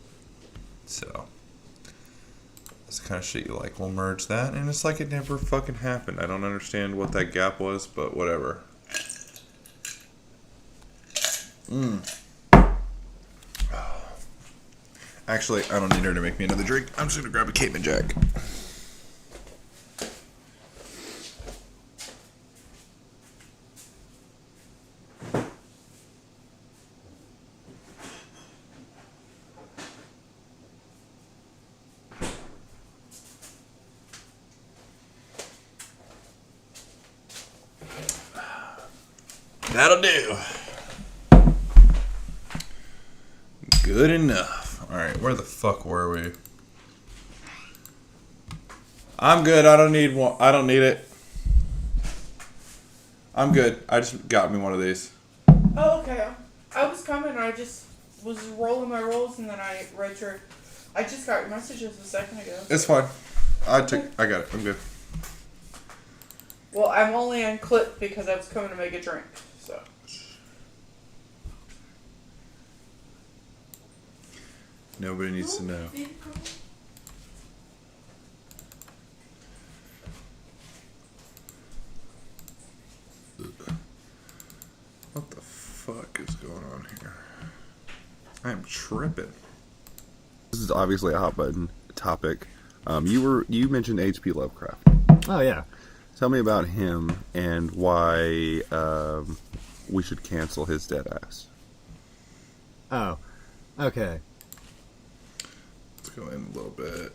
So, that's the kind of shit you like. We'll merge that, and it's like it never fucking happened. I don't understand what that gap was, but whatever. Actually, I don't need her to make me another drink. I'm just gonna grab a Cayman Jack. That'll do. Good enough. Alright, where the fuck were we? I'm good. I don't need one. I don't need it. I'm good. I just got me one of these. Oh, okay. I was coming. I just was rolling my rolls, and then I read your. I just got your messages a second ago. It's fine. I got it. I'm good. Well, I'm only on clip because I was coming to make a drink. So. Nobody needs to know. What the fuck is going on here? I'm tripping. This is obviously a hot button topic. You mentioned H.P. Lovecraft. Oh yeah. Tell me about him and why we should cancel his dead ass. Oh, okay. Let's go in a little bit.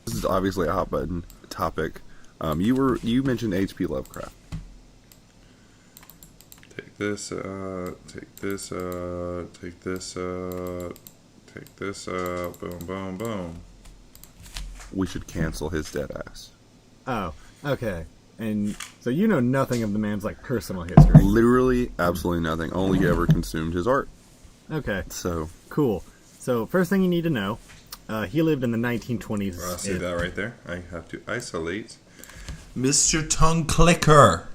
This is obviously a hot button topic. You mentioned H.P. Lovecraft. Take this, take this, take this, take this, boom, boom, boom. We should cancel his dead ass. Oh, okay. And so you know nothing of the man's like personal history. Literally, absolutely nothing. Only ever consumed his art. Okay. So Cool. So first thing you need to know, he lived in the 1920s. I'll say that right there. I have to isolate Mr. Tongue Clicker.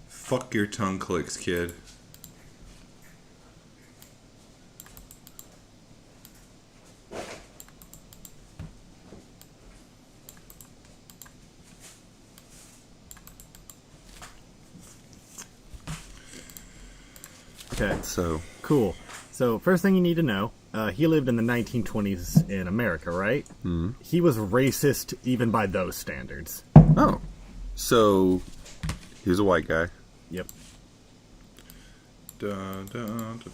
Fuck your tongue clicks, kid. Okay. So Cool. So first thing you need to know, he lived in the 1920s in America, right? Mm-hmm. He was racist even by those standards. Oh. So he was a white guy. Yep. Dun, dun, dun, dun,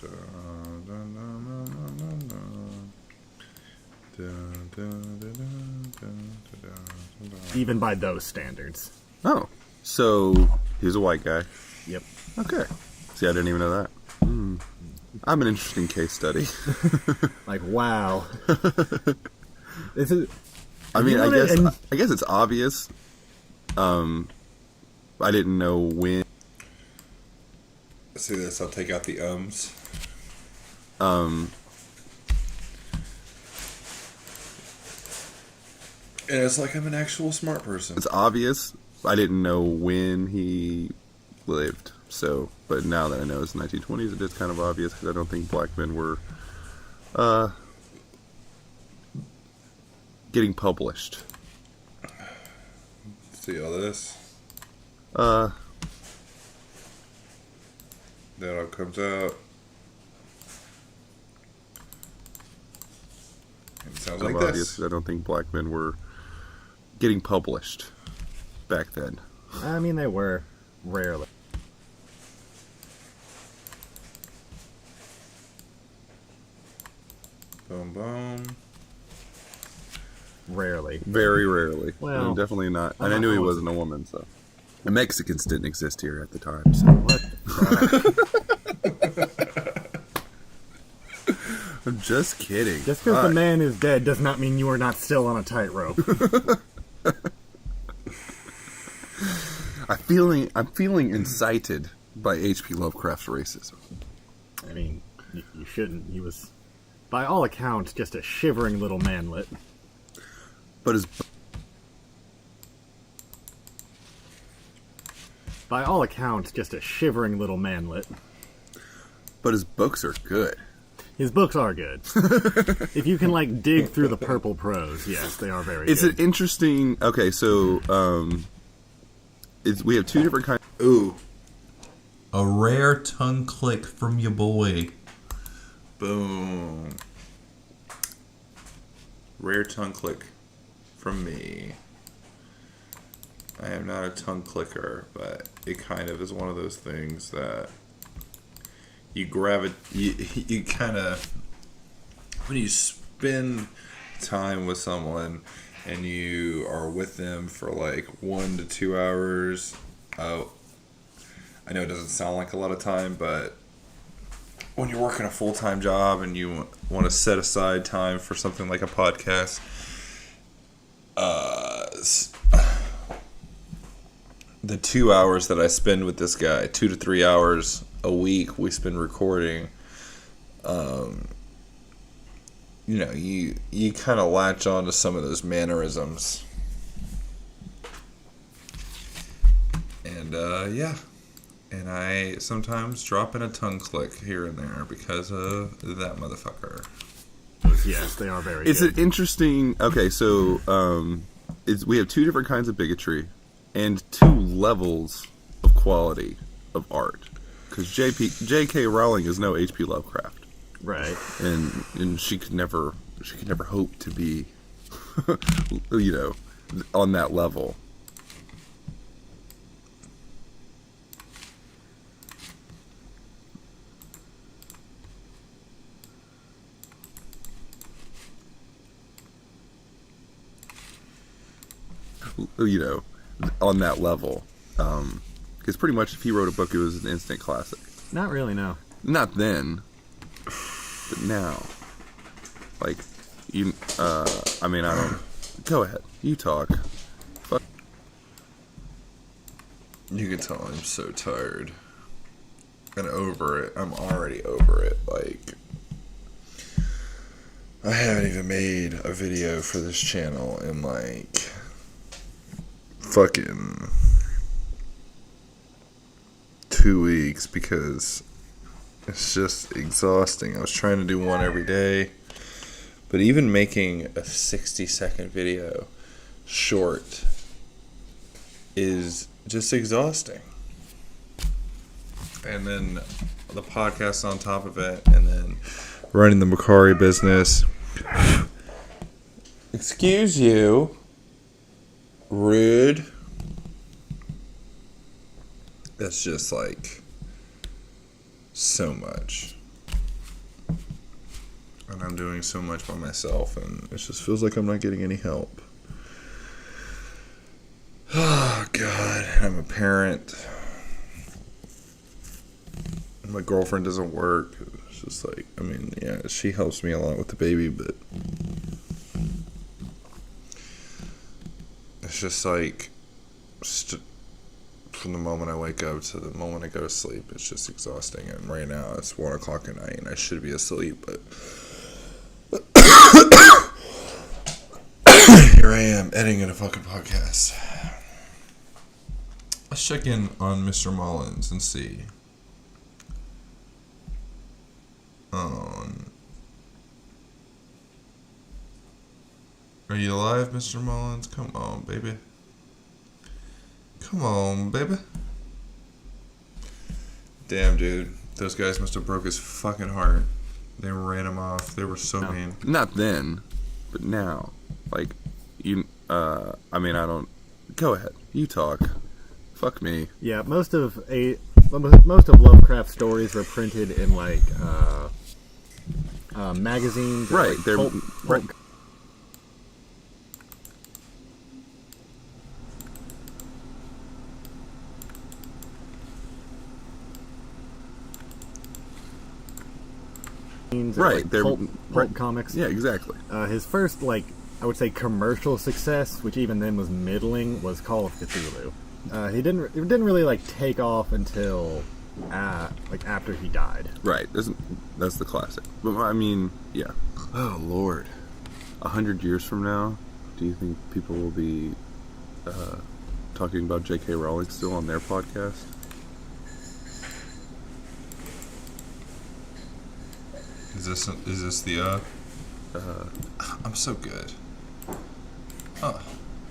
dun, dun, dun, dun, dun. Dun, dun, dun, dun, dun, dun, dun. Even by those standards. Oh. So he was a white guy. Yep. Okay. See, I didn't even know that. I'm an interesting case study. Like, wow. This is. I mean, You wanna- I guess it's obvious. I didn't know when. See this? I'll take out the ums. And it's like I'm an actual smart person. It's obvious. I didn't know when he enslaved. So, but now that I know it's 1920s, it is kind of obvious because I don't think black men were getting published. See all this? Uh, That all comes out. It sounds kind like of obvious this. 'cause I don't think black men were getting published back then. I mean, they were rarely. Boom, boom. Rarely. Very rarely. Well, I mean, definitely not. well, And I knew he not wasn't a woman, so. The Mexicans didn't exist here at the time, so. What? I'm just kidding. Just because the man is dead does not mean you are not still on a tightrope. I'm feeling incited by H.P. Lovecraft's racism. I mean, you shouldn't. He was, by all accounts, just a shivering little manlet. But his By all accounts, just a shivering little manlet. books are good. His books are good. If you can, like, dig through the purple prose, yes, they are very It's good. an interesting. Okay, so we have two different kinds. Ooh. A rare tongue click from your boy. Boom. Rare tongue click from me. I am not a tongue clicker, but it kind of is one of those things that you kind of, when you spend time with someone and you are with them for like 1 to 2 hours. I know it doesn't sound like a lot of time, but when you're working a full-time job and you want to set aside time for something like a podcast, the 2 hours that I spend with this guy, 2 to 3 hours a week we spend recording, you kind of latch on to some of those mannerisms. And, and I sometimes drop in a tongue click here and there because of that motherfucker. Yes, they are very It's good. an interesting. Okay, so we have two different kinds of bigotry and two levels of quality of art. Because J.K. Rowling is no H.P. Lovecraft, Right. and she could never hope to be, on that level. On that level. Because pretty much if he wrote a book, it was an instant classic. Not really, no. Not then, but now. Like, I don't. Go ahead. You talk. Fuck. You can tell I'm so tired and over it. I'm already over it. Like, I haven't even made a video for this channel in like fucking 2 weeks because it's just exhausting. I was trying to do one every day, but even making a 60-second video short is just exhausting. And then the podcast on top of it, and then running the Macari business. Excuse you. Rude. That's just like so much. And I'm doing so much by myself, and it just feels like I'm not getting any help. Oh, God. I'm a parent. My girlfriend doesn't work. It's just like, she helps me a lot with the baby, but it's just like from the moment I wake up to the moment I go to sleep, it's just exhausting. And right now it's 1 o'clock at night and I should be asleep, but here I am editing a fucking podcast. Let's check in on Mr. Mullins and see. Are you alive, Mr. Mullins? Come on, baby. Come on, baby. Damn, dude. Those guys must have broke his fucking heart. They ran him off. They were so mean. Not then, but now. Like, you, I mean, I don't... Go ahead. You talk. Fuck me. Yeah, most of Lovecraft stories were printed in, like, magazines. Right, Like they're... right. Right, like they're pulp right. comics. Yeah, exactly. His first, like, I would say commercial success, which even then was middling, was Call of Cthulhu. It didn't really like take off until like after he died. Right, that's the classic. But I mean, yeah. Oh Lord, 100 years from now, do you think people will be talking about J.K. Rowling still on their podcast? Is this the I'm so good. Oh,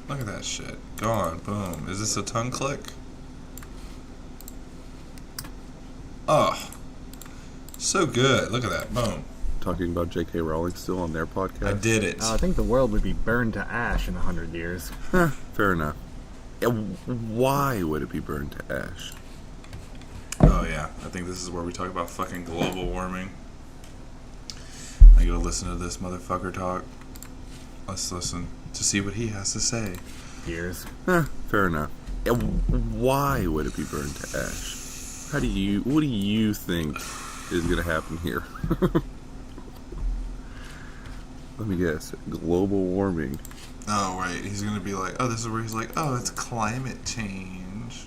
look at that shit. Gone. Boom. Is this a tongue click? Oh, so good. Look at that. Boom. Talking about J.K. Rowling still on their podcast? I did it. I think the world would be burned to ash in 100 years. Fair enough. Yeah, why would it be burned to ash? Oh yeah, I think this is where we talk about fucking global warming. I gotta listen to this motherfucker talk. Let's listen to see what he has to say. Years. Fair enough. Yeah, why would it be burned to ash? What do you think is gonna happen here? Let me guess. Global warming. Oh right, he's gonna be like, oh, this is where he's like, oh, it's climate change.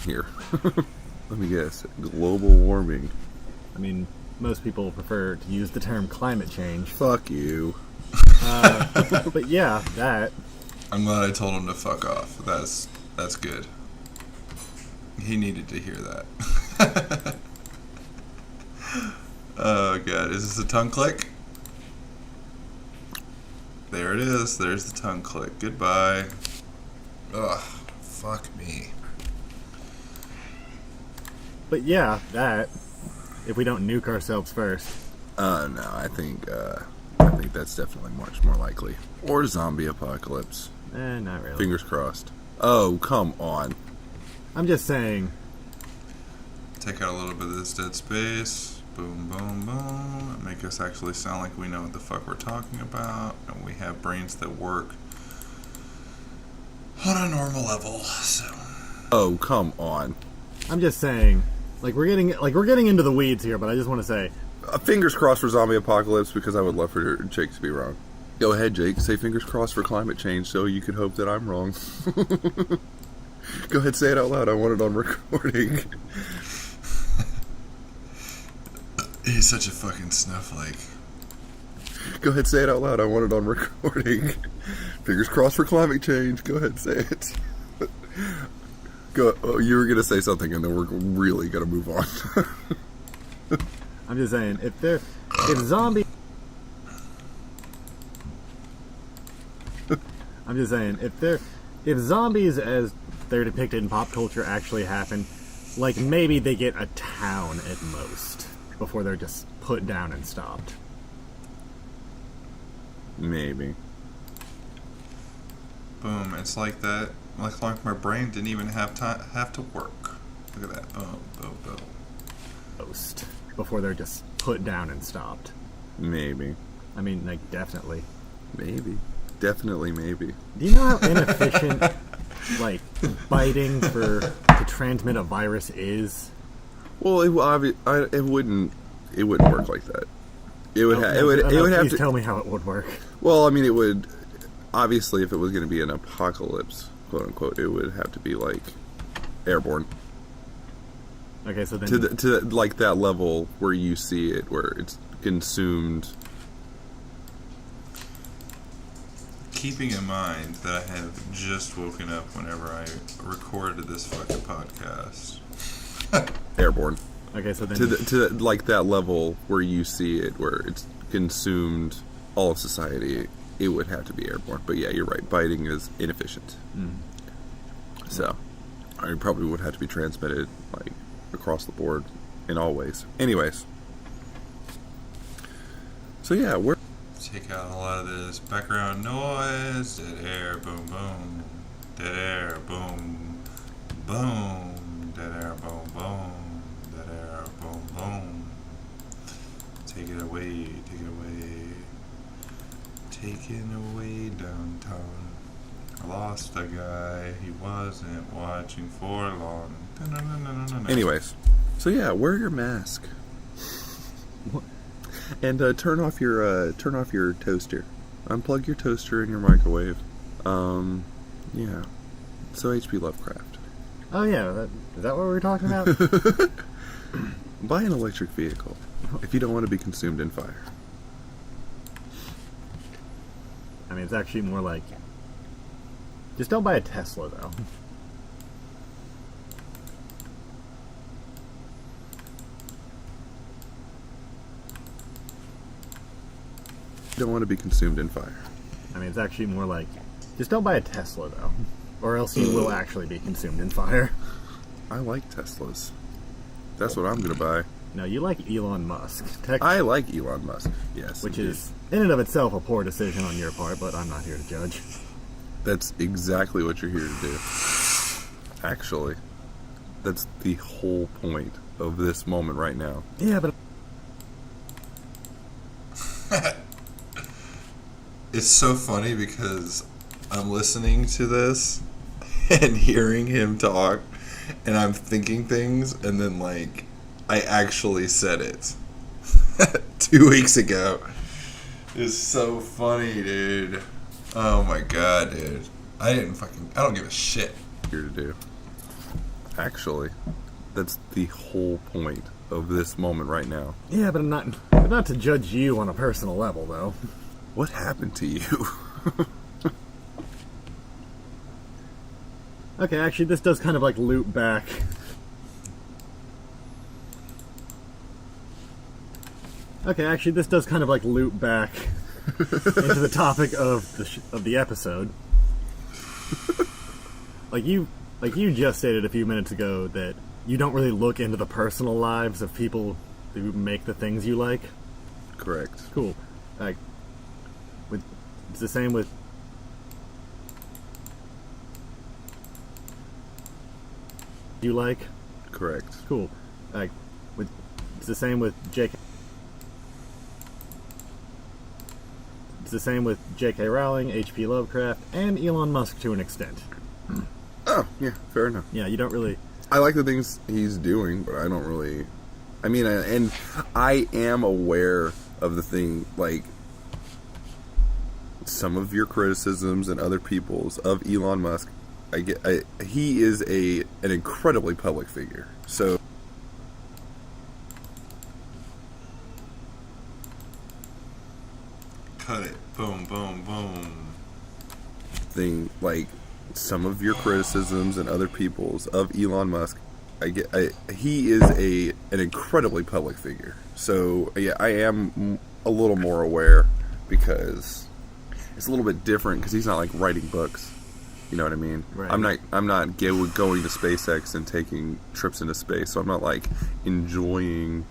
Here. Let me guess. Global warming. I mean, most people prefer to use the term climate change. Fuck you. But yeah, that. I'm glad I told him to fuck off. That's good. He needed to hear that. Oh god, is this a tongue click? There it is. There's the tongue click. Goodbye. Ugh, fuck me. But yeah, that. If we don't nuke ourselves first. No, I think that's definitely much more likely. Or zombie apocalypse. Not really. Fingers crossed. Oh, come on. I'm just saying. Take out a little bit of this dead space. Boom, boom, boom. Make us actually sound like we know what the fuck we're talking about. And we have brains that work on a normal level, so. Oh, come on. I'm just saying. We're getting into the weeds here, but I just want to say. Fingers crossed for zombie apocalypse, because I would love for Jake to be wrong. Go ahead, Jake. Say fingers crossed for climate change, so you can hope that I'm wrong. Go ahead, say it out loud. I want it on recording. He's such a fucking snowflake. Go ahead, say it out loud. I want it on recording. Fingers crossed for climate change. Go ahead, say it. Go. Oh, you were gonna say something, and then we're really gonna move on. I'm just saying, if zombies. I'm just saying, if zombies as they're depicted in pop culture actually happen, like maybe they get a town at most before they're just put down and stopped. Maybe. Boom, it's like that. Like my brain didn't even have to work. Look at that. Boom, boom, boom. Most before they're just put down and stopped. Maybe. I mean, like, definitely. Maybe. Definitely maybe. Do you know how inefficient, like, biting to transmit a virus is? Well, it wouldn't work like that. It would have to tell me how it would work. Well, I mean, it would obviously, if it was going to be an apocalypse, quote unquote, it would have to be like airborne. Okay, so then to like that level where you see it, where it's consumed. keeping in mind that I have just woken up whenever I recorded this fucking podcast. Airborne. Okay, so then To like that level where you see it, where it's consumed all of society, it would have to be airborne. But yeah, you're right. Biting is inefficient. So, I probably would have to be transmitted like across the board in all ways. Anyways, so yeah, we're Take out a lot of this background noise. Dead air, boom, boom. Dead air, boom, boom. Dead air, boom, boom. Dead air, boom, boom. Take it away, take it away. Taken away downtown. I lost a guy, he wasn't watching for long. anyways. So yeah, wear your mask. And turn off your toaster. Unplug your toaster and your microwave. Yeah. So H.P. Lovecraft. Oh yeah, is that what we were talking about? Buy an electric vehicle if you don't want to be consumed in fire. I mean, it's actually more like, just don't buy a Tesla though. You don't want to be consumed in fire. I mean, it's actually more like, just don't buy a Tesla though, or else you will actually be consumed in fire. I like Teslas. That's what I'm gonna buy. No, you like Elon Musk, I like Elon Musk. Yes, which indeed. is in and of itself a poor decision on your part, but I'm not here to judge. That's exactly what you're here to do. Actually, that's the whole point of this moment right now. Yeah, but It's so funny because I'm listening to this and hearing him talk, and I'm thinking things, and then, like, I actually said it 2 weeks ago. It's so funny, dude. Oh my god, dude. I don't give a shit. Here to do. Actually, that's the whole point of this moment right now. yeah, but I'm not to judge you on a personal level though. What happened to you? Okay, actually, this does kind of like loop back. Okay, actually, this does kind of like loop back into the topic of the episode. Like you just stated a few minutes ago that you don't really look into the personal lives of people who make the things you like. Correct. Cool. Like, it's the same with. You like? Correct. Cool. Like, it's the same with J.K. It's the same with J.K. Rowling, H.P. Lovecraft, and Elon Musk to an extent. Oh, yeah, fair enough. Yeah, you don't really. I like the things he's doing, but I don't really. I mean, and I am aware of the thing, like, some of your criticisms and other people's of Elon Musk. He is an incredibly public figure. So Cut it. Boom, boom, boom. thing like some of your criticisms and other people's of Elon Musk. He is an incredibly public figure. So yeah, I am a little more aware because it's a little bit different because he's not like writing books. You know what I mean? Right. I'm not going to SpaceX and taking trips into space, so I'm not like enjoying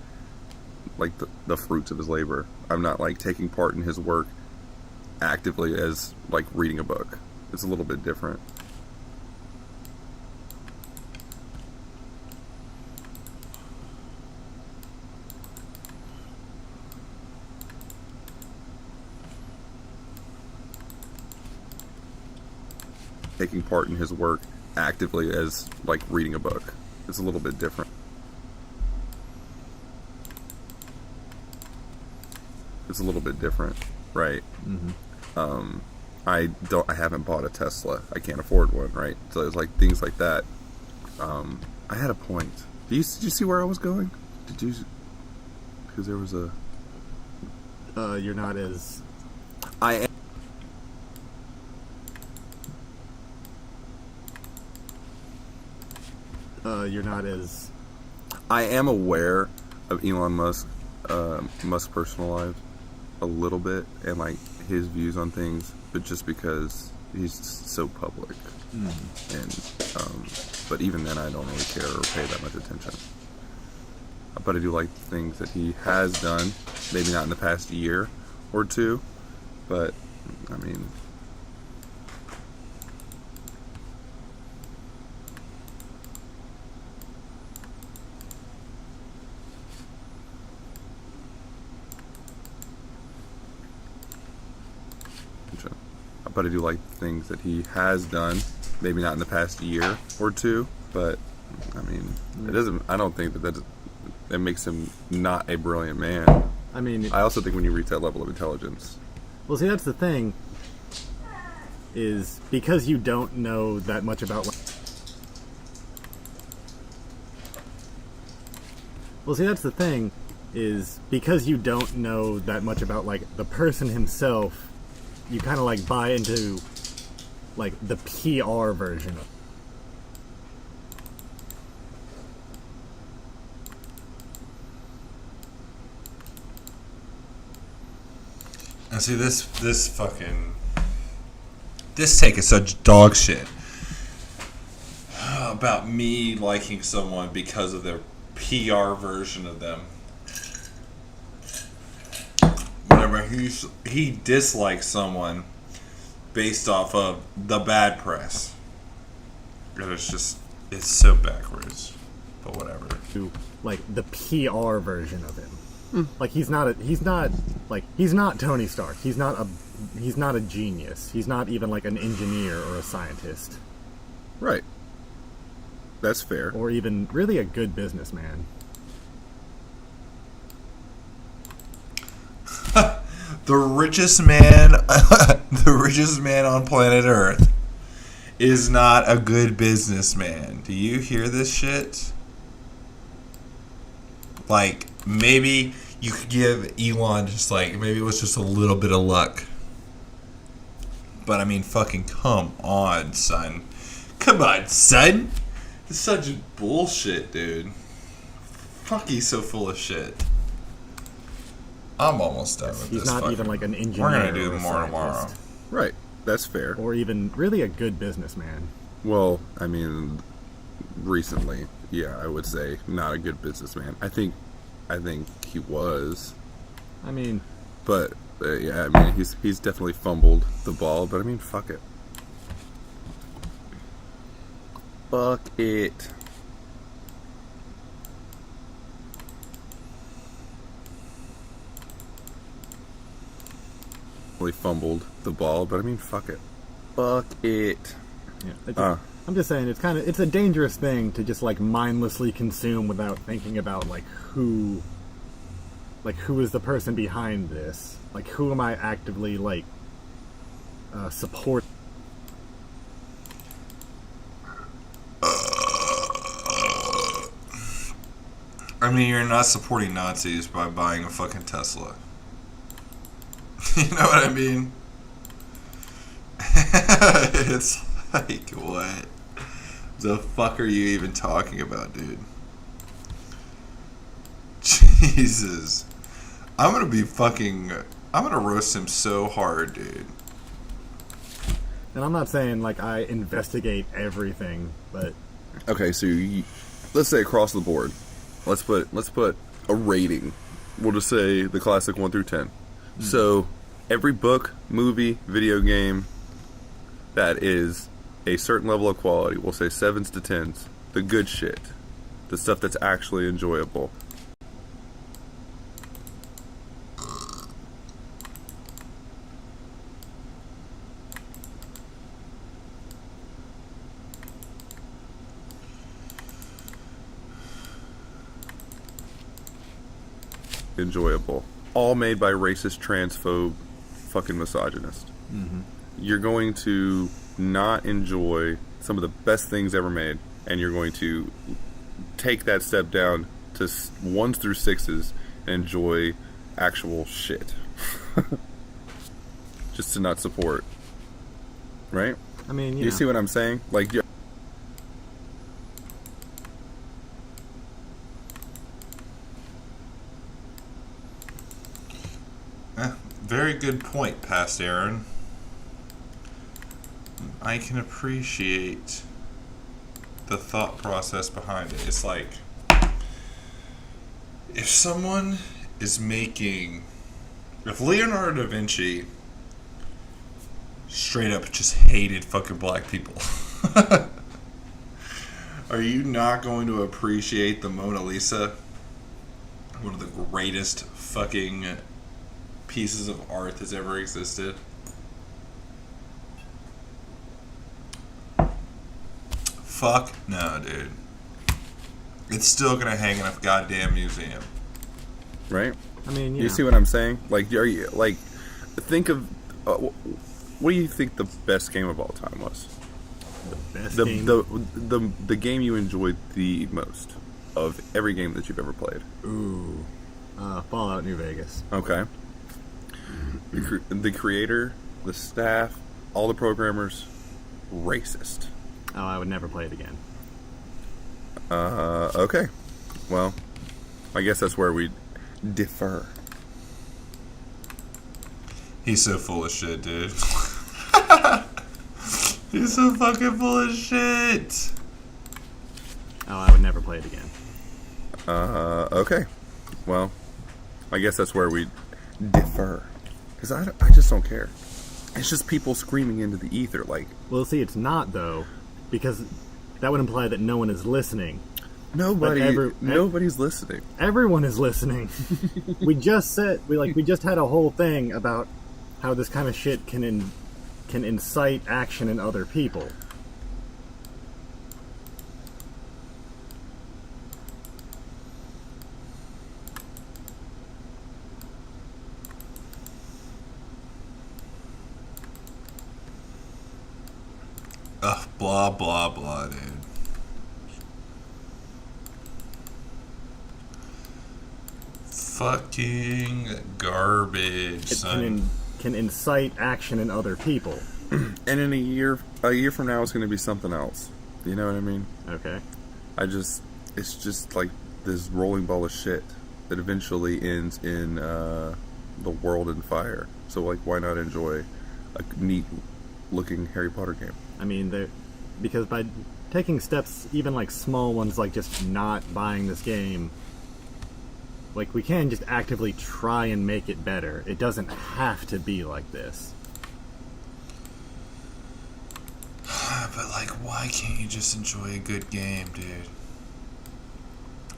like the fruits of his labor. I'm not like taking part in his work actively as like reading a book. It's a little bit different. Taking part in his work actively as like reading a book. It's a little bit different. It's a little bit different, right? Mm-hmm. I haven't bought a Tesla. I can't afford one, right? So it's like things like that. I had a point. Did you see where I was going? Did you? Because there was a. You're not as. I am. you're not as... I am aware of Elon Musk's personal life a little bit, and like his views on things, but just because he's so public. But even then, I don't really care or pay that much attention. But I do like things that he has done, maybe not in the past year or two, but I mean, but I do like things that he has done, maybe not in the past year or two, but I mean, it doesn't. I don't think that makes him not a brilliant man. I mean, I also think when you reach that level of intelligence, well, see, that's the thing. Is because you don't know that much about. Well, see, that's the thing. Is because you don't know that much about like the person himself. You kind of like buy into like the PR version of it. And see, this take is such dog shit about me liking someone because of their PR version of them. Whenever he dislikes someone based off of the bad press. And it's so backwards. But whatever. To like the PR version of him. Like he's not Tony Stark. He's not a genius. He's not even like an engineer or a scientist. right? That's fair. Or even really a good businessman. The richest man on planet Earth is not a good businessman. Do you hear this shit? Like, maybe you could give Elon just like, maybe it was just a little bit of luck. But I mean, fucking come on, son. Come on, son. It's such bullshit, dude. Fuck, he's so full of shit. I'm almost done with He's this. not even like an engineer. We're gonna do or a more tomorrow. scientist. Right. That's fair. Or even really a good businessman. Well, I mean, recently, yeah, I would say not a good businessman. I think he was, I mean, but yeah, I mean, he's definitely fumbled the ball. But I mean, fuck it. Fuck it. Really fumbled the ball, but I mean, fuck it. Fuck it. yeah, I'm just saying it's a dangerous thing to just like mindlessly consume without thinking about like who is the person behind this? Like who am I actively like support? I mean, you're not supporting Nazis by buying a fucking Tesla. You know what I mean? It's like, what the fuck are you even talking about, dude? Jesus. I'm gonna roast him so hard, dude. And I'm not saying like I investigate everything, but Okay, so let's say across the board, let's put a rating. We'll just say the classic 1 through 10. So every book, movie, video game that is a certain level of quality, we'll say 7s to 10s. The good shit, the stuff that's actually enjoyable. Enjoyable. All made by racist, transphobe, fucking misogynist. You're going to not enjoy some of the best things ever made, and you're going to take that step down to 1s through 6s and enjoy actual shit. Just to not support. Right? I mean, You see what I'm saying? Like, very good point, Past Aaron. I can appreciate the thought process behind it. It's like, if someone is making, if Leonardo da Vinci straight up just hated fucking black people, are you not going to appreciate the Mona Lisa? One of the greatest fucking pieces of art that's ever existed. Fuck no, dude. It's still gonna hang in a goddamn museum. Right? I mean, You see what I'm saying? Like, are you like, think of what do you think the best game of all time was? best The game. the game you enjoyed the most of every game that you've ever played. Ooh, Fallout New Vegas. Okay. The creator, the staff, all the programmers, racist. Oh, I would never play it again. Okay. Well, I guess that's where we differ. He's so full of shit, dude. He's so fucking full of shit. Oh, I would never play it again. Okay. Well, I guess that's where we differ. Because I just don't care. It's just people screaming into the ether like, Well, see, it's not, though, because that would imply that no one is listening. nobody's listening. Everyone is listening. we just had a whole thing about how this kind of shit can incite action in other people. Ugh, blah, blah, blah, dude. Fucking garbage, It son. can incite action in other people. And in a year from now, it's going to be something else. You know what I mean? Okay. It's just like this rolling ball of shit that eventually ends in the world in fire. So, like, why not enjoy a neat looking Harry Potter game? I mean, because by taking steps, even like small ones, like just not buying this game, like we can just actively try and make it better. It doesn't have to be like this. But, like, why can't you just enjoy a good game, dude?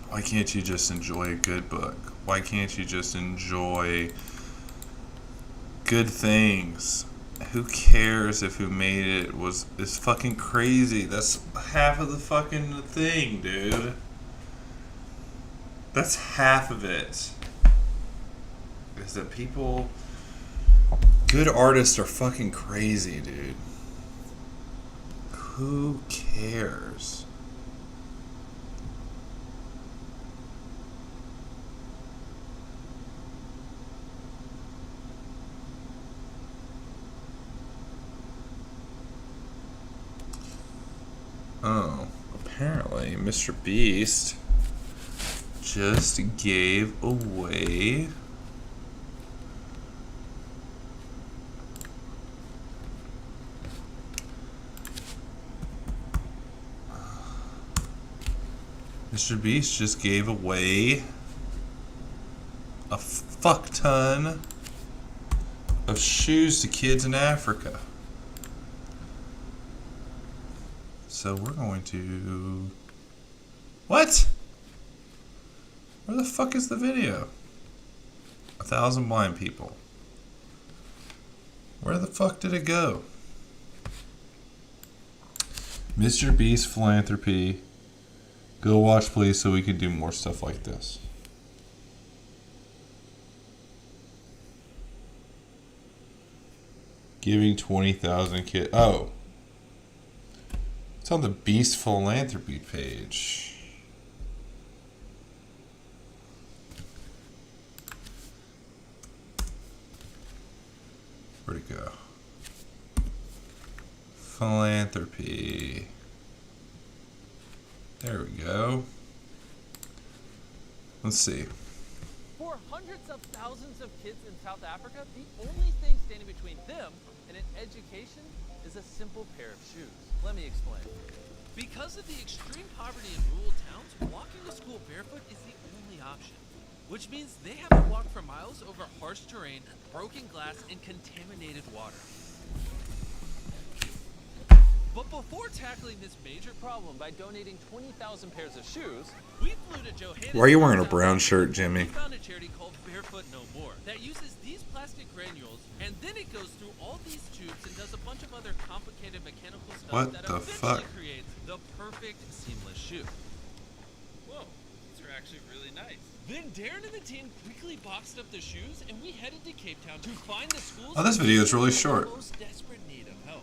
Why can't you just enjoy a good book? Why can't you just enjoy good things? Who cares if who made it is fucking crazy? That's half of the fucking thing, dude. That's half of it. Is that good artists are fucking crazy, dude. Who cares? Oh, apparently Mr. Beast just gave away Mr. Beast just gave away a fuck ton of shoes to kids in Africa. So we're going to... What? Where the fuck is the video? 1,000 blind people. Where the fuck did it go? Mr. Beast Philanthropy. Go watch, please, so we can do more stuff like this. Giving 20,000 kids. Oh. It's on the Beast Philanthropy page. Where'd it go? Philanthropy. There we go. Let's see. For For hundreds of thousands of kids in South Africa, the only thing standing between them and an education is a simple pair of shoes. Let me explain. Because of the extreme poverty in rural towns, walking to school barefoot is the only option. Which means they have to walk for miles over harsh terrain, broken glass, and contaminated water. But before tackling this major problem by donating 20,000 pairs of shoes, we flew to Johannesburg. Why are you wearing a brown shirt, Jimmy? We found a charity called Barefoot No More that uses these plastic granules, and then it goes through all these tubes and does a bunch of other complicated mechanical stuff What that the eventually fuck? creates the perfect seamless shoe. Whoa, these are actually really nice. Then Darren and the team quickly boxed up the shoes, and we headed to Cape Town to find the schools. Oh, this video is really short. Most desperate need of help.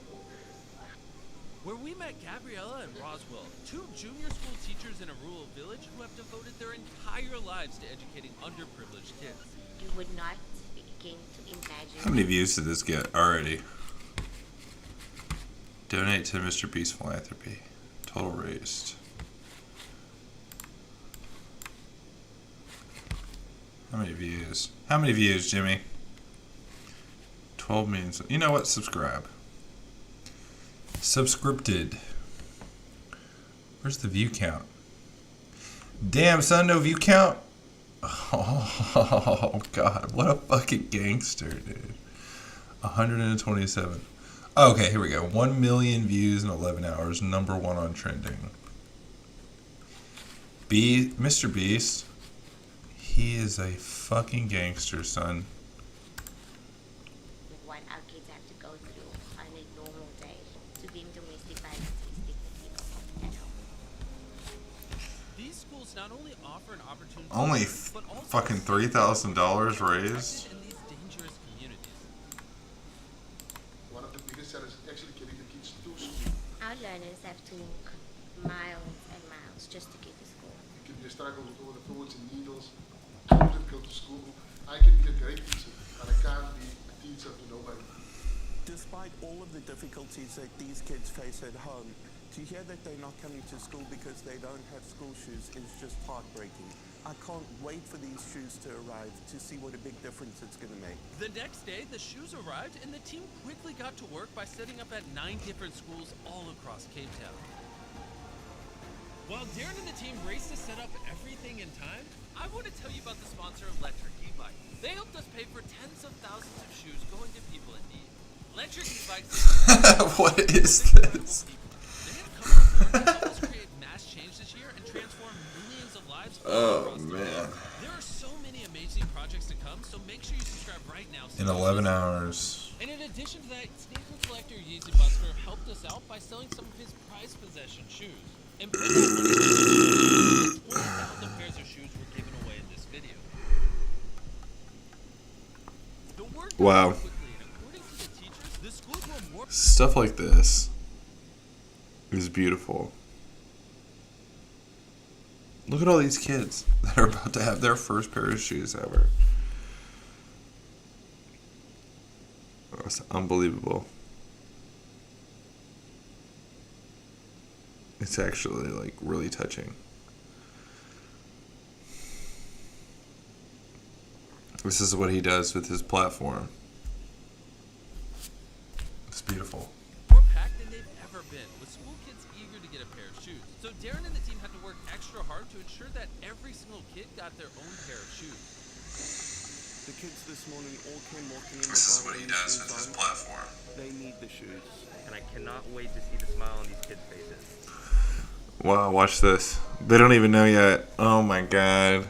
Where we met Gabriella and Roswell, two junior school teachers in a rural village who have devoted their entire lives to educating underprivileged kids. You would not begin to imagine. How many views did this get already? Donate to Mr. Beast Philanthropy. Total raised. How many views? How many views, Jimmy? 12 million. You know what? Subscribe. Subscripted. Where's the view count? Damn, son, no view count? Oh, God. What a fucking gangster, dude. 127. Okay, here we go. 1 million views in 11 hours. #1 on trending. Mr. Beast. He is a fucking gangster, son. What our kids have to go through on a normal day to being domestic violence is dignity at home. These schools not only offer an opportunity, Only but also fucking $3,000 raised. in these dangerous communities. One of the biggest challenges is actually getting the kids to school. Our learners have to walk miles and miles just to get to school. It can be a struggle with all the fluids and needles. I couldn't go to school. I can be a great teacher, but I can't be a teacher to nobody. Despite all of the difficulties that these kids face at home, to hear that they're not coming to school because they don't have school shoes is just heartbreaking. I can't wait for these shoes to arrive to see what a big difference it's going to make. The next day, the shoes arrived, and the team quickly got to work by setting up at 9 different schools all across Cape Town. While Darren and the team raced to set up everything in time, I want to tell you about the sponsor of Electric E-Bike. They helped us pay for tens of thousands of shoes going to people in need. Electric E-Bikes. What is this? They have come on board to help us create mass change this year and transform millions of lives all across the world. There are so many amazing projects to come, so make sure you subscribe right now. In 11 hours. And in addition to that, sneaker collector Yeezy Busker helped us out by selling some of his prized possession shoes. And 20,000 pairs of shoes were given away in this video. The word Wow. quickly, and according to the teachers, the schools were more Stuff like this is beautiful. Look at all these kids that are about to have their first pair of shoes ever. That's unbelievable. It's actually like really touching. This is what he does with his platform. It's beautiful. more packed than they've ever been, with school kids eager to get a pair of shoes. So Darren and the team had to work extra hard to ensure that every single kid got their own pair of shoes. The kids this morning all came walking in. This is what he does with his platform. They need the shoes. And I cannot wait to see the smile on these kids' faces. Wow, watch this. They don't even know yet. Oh my god.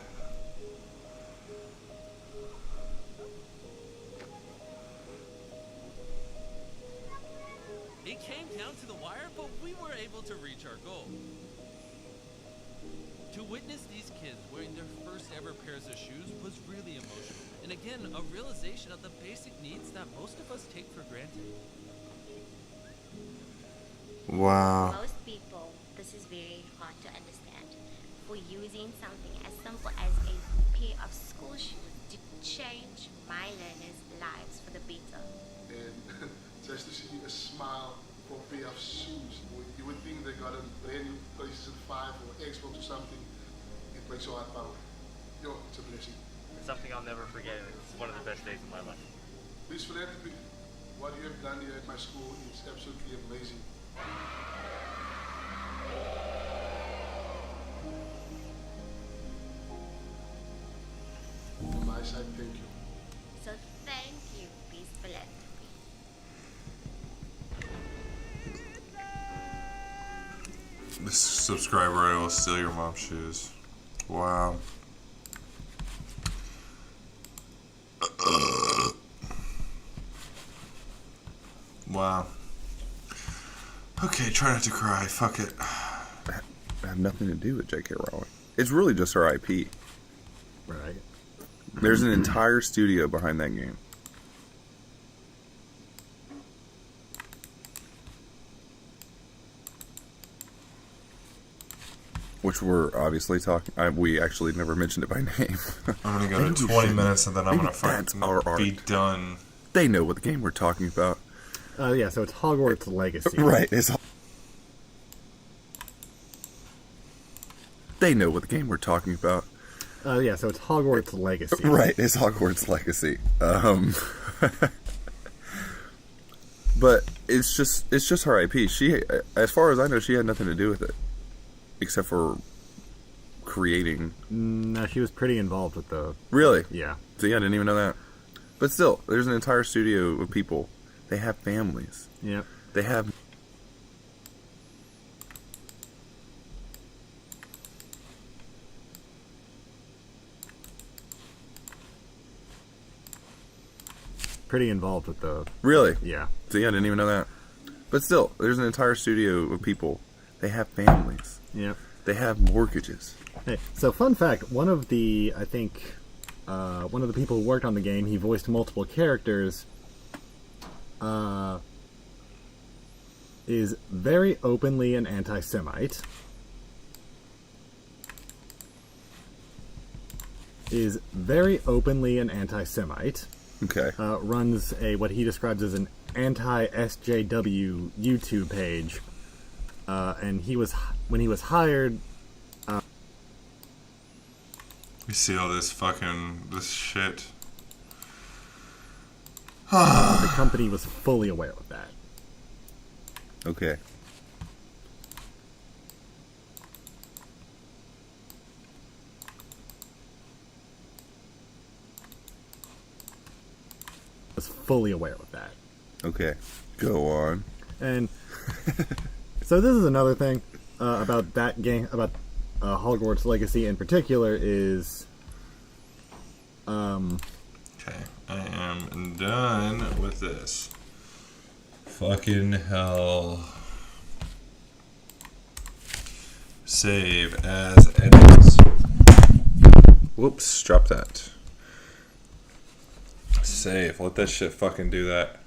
It came down to the wire, but we were able to reach our goal. To witness these kids wearing their first ever pairs of shoes was really emotional. And again, a realization of the basic needs that most of us take for granted. Wow. Most people, this is very hard to understand. For using something as simple as a pair of school shoes to change my learners' lives for the better. And just to see a smile for a pair of shoes, you would think they got a brand new PlayStation 5 or Xbox or something. It makes your heart pound. Yo, it's a blessing. It's something I'll never forget, and it's one of the best days of my life. Please philanthropy. What you have done here at my school is absolutely amazing. On my side, thank you. So thank you, Peace Philanthropy. This subscriber I will steal your mom's shoes. Wow. Wow. Okay, try not to cry. Fuck it. I have nothing to do with J.K. Rowling. It's really just her IP. Right. There's an entire studio behind that game. Which we're obviously talking. We actually never mentioned it by name. I'm gonna go to 20 minutes and then I'm gonna be done. They know what the game we're talking about. Yeah, so it's Hogwarts Legacy. Right. They know what the game we're talking about. Yeah, so it's Hogwarts Legacy. Right, it's Hogwarts Legacy. But it's just her IP. She, as far as I know, she had nothing to do with it, except for creating. No, she was pretty involved with the. Really? Yeah. See, I didn't even know that. But still, there's an entire studio of people. They have families. Yep. They have. Pretty involved with the. Really? Yeah. See, I didn't even know that. But still, there's an entire studio of people. They have families. Yep. They have mortgages. Hey, so fun fact: one of the people who worked on the game, he voiced multiple characters. Is very openly an anti-Semite. Is very openly an anti-Semite. Okay. Runs what he describes as an anti-SJW YouTube page. And when he was hired. You see all this shit. The company was fully aware of that. Okay. Was fully aware of that. Okay. Go on. And so this is another thing about that game, about Hogwarts Legacy in particular, is Okay, I am done with this. Fucking hell. Save as edits. Whoops, drop that. Save, let that shit fucking do that.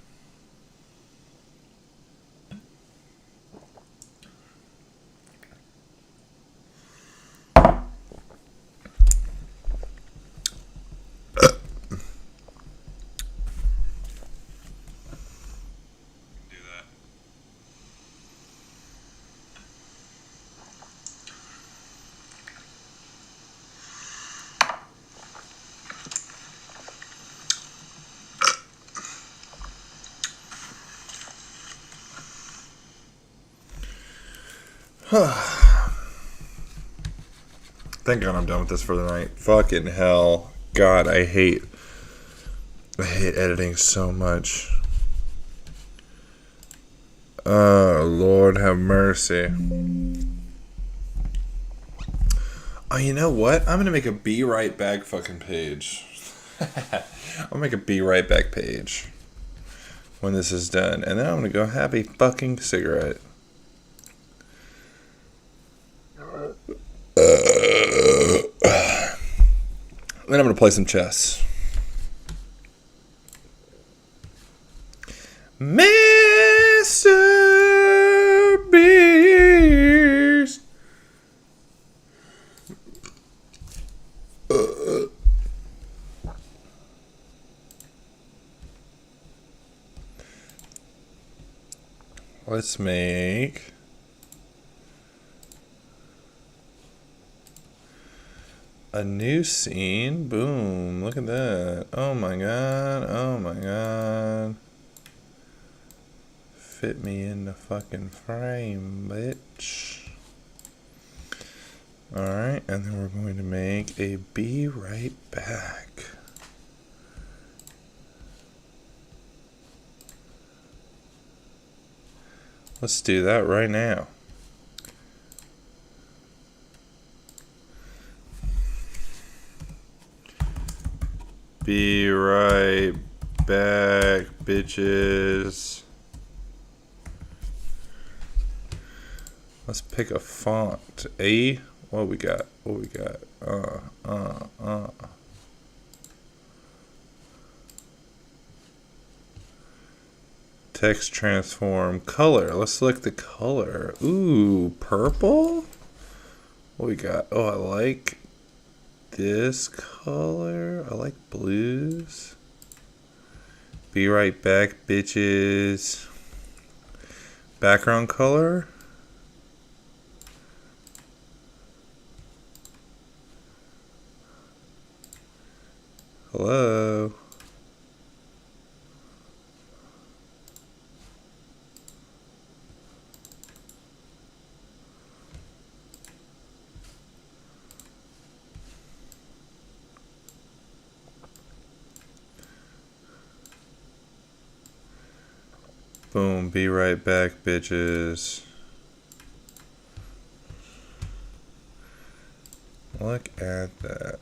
Thank God I'm done with this for the night. Fucking hell. God, I hate editing so much. Oh, Lord have mercy. Oh, you know what? I'm gonna make a Be Right Back fucking page. I'll make a Be Right Back page when this is done. And then I'm gonna go have a fucking cigarette. Then I'm gonna play some chess. Mr. Beast. Let's make A new scene? Boom. Look at that. Oh my god. Oh my god. Fit me in the fucking frame, bitch. Alright, and then we're going to make a Be Right Back. Let's do that right now. Be right back, bitches. Let's pick a font. A? What we got? What we got? Text transform. Color. Let's select the color. Ooh, purple? What we got? Oh, I like this color. I like blues. Be right back, bitches. Background color. Hello. Boom, be right back, bitches. Look at that.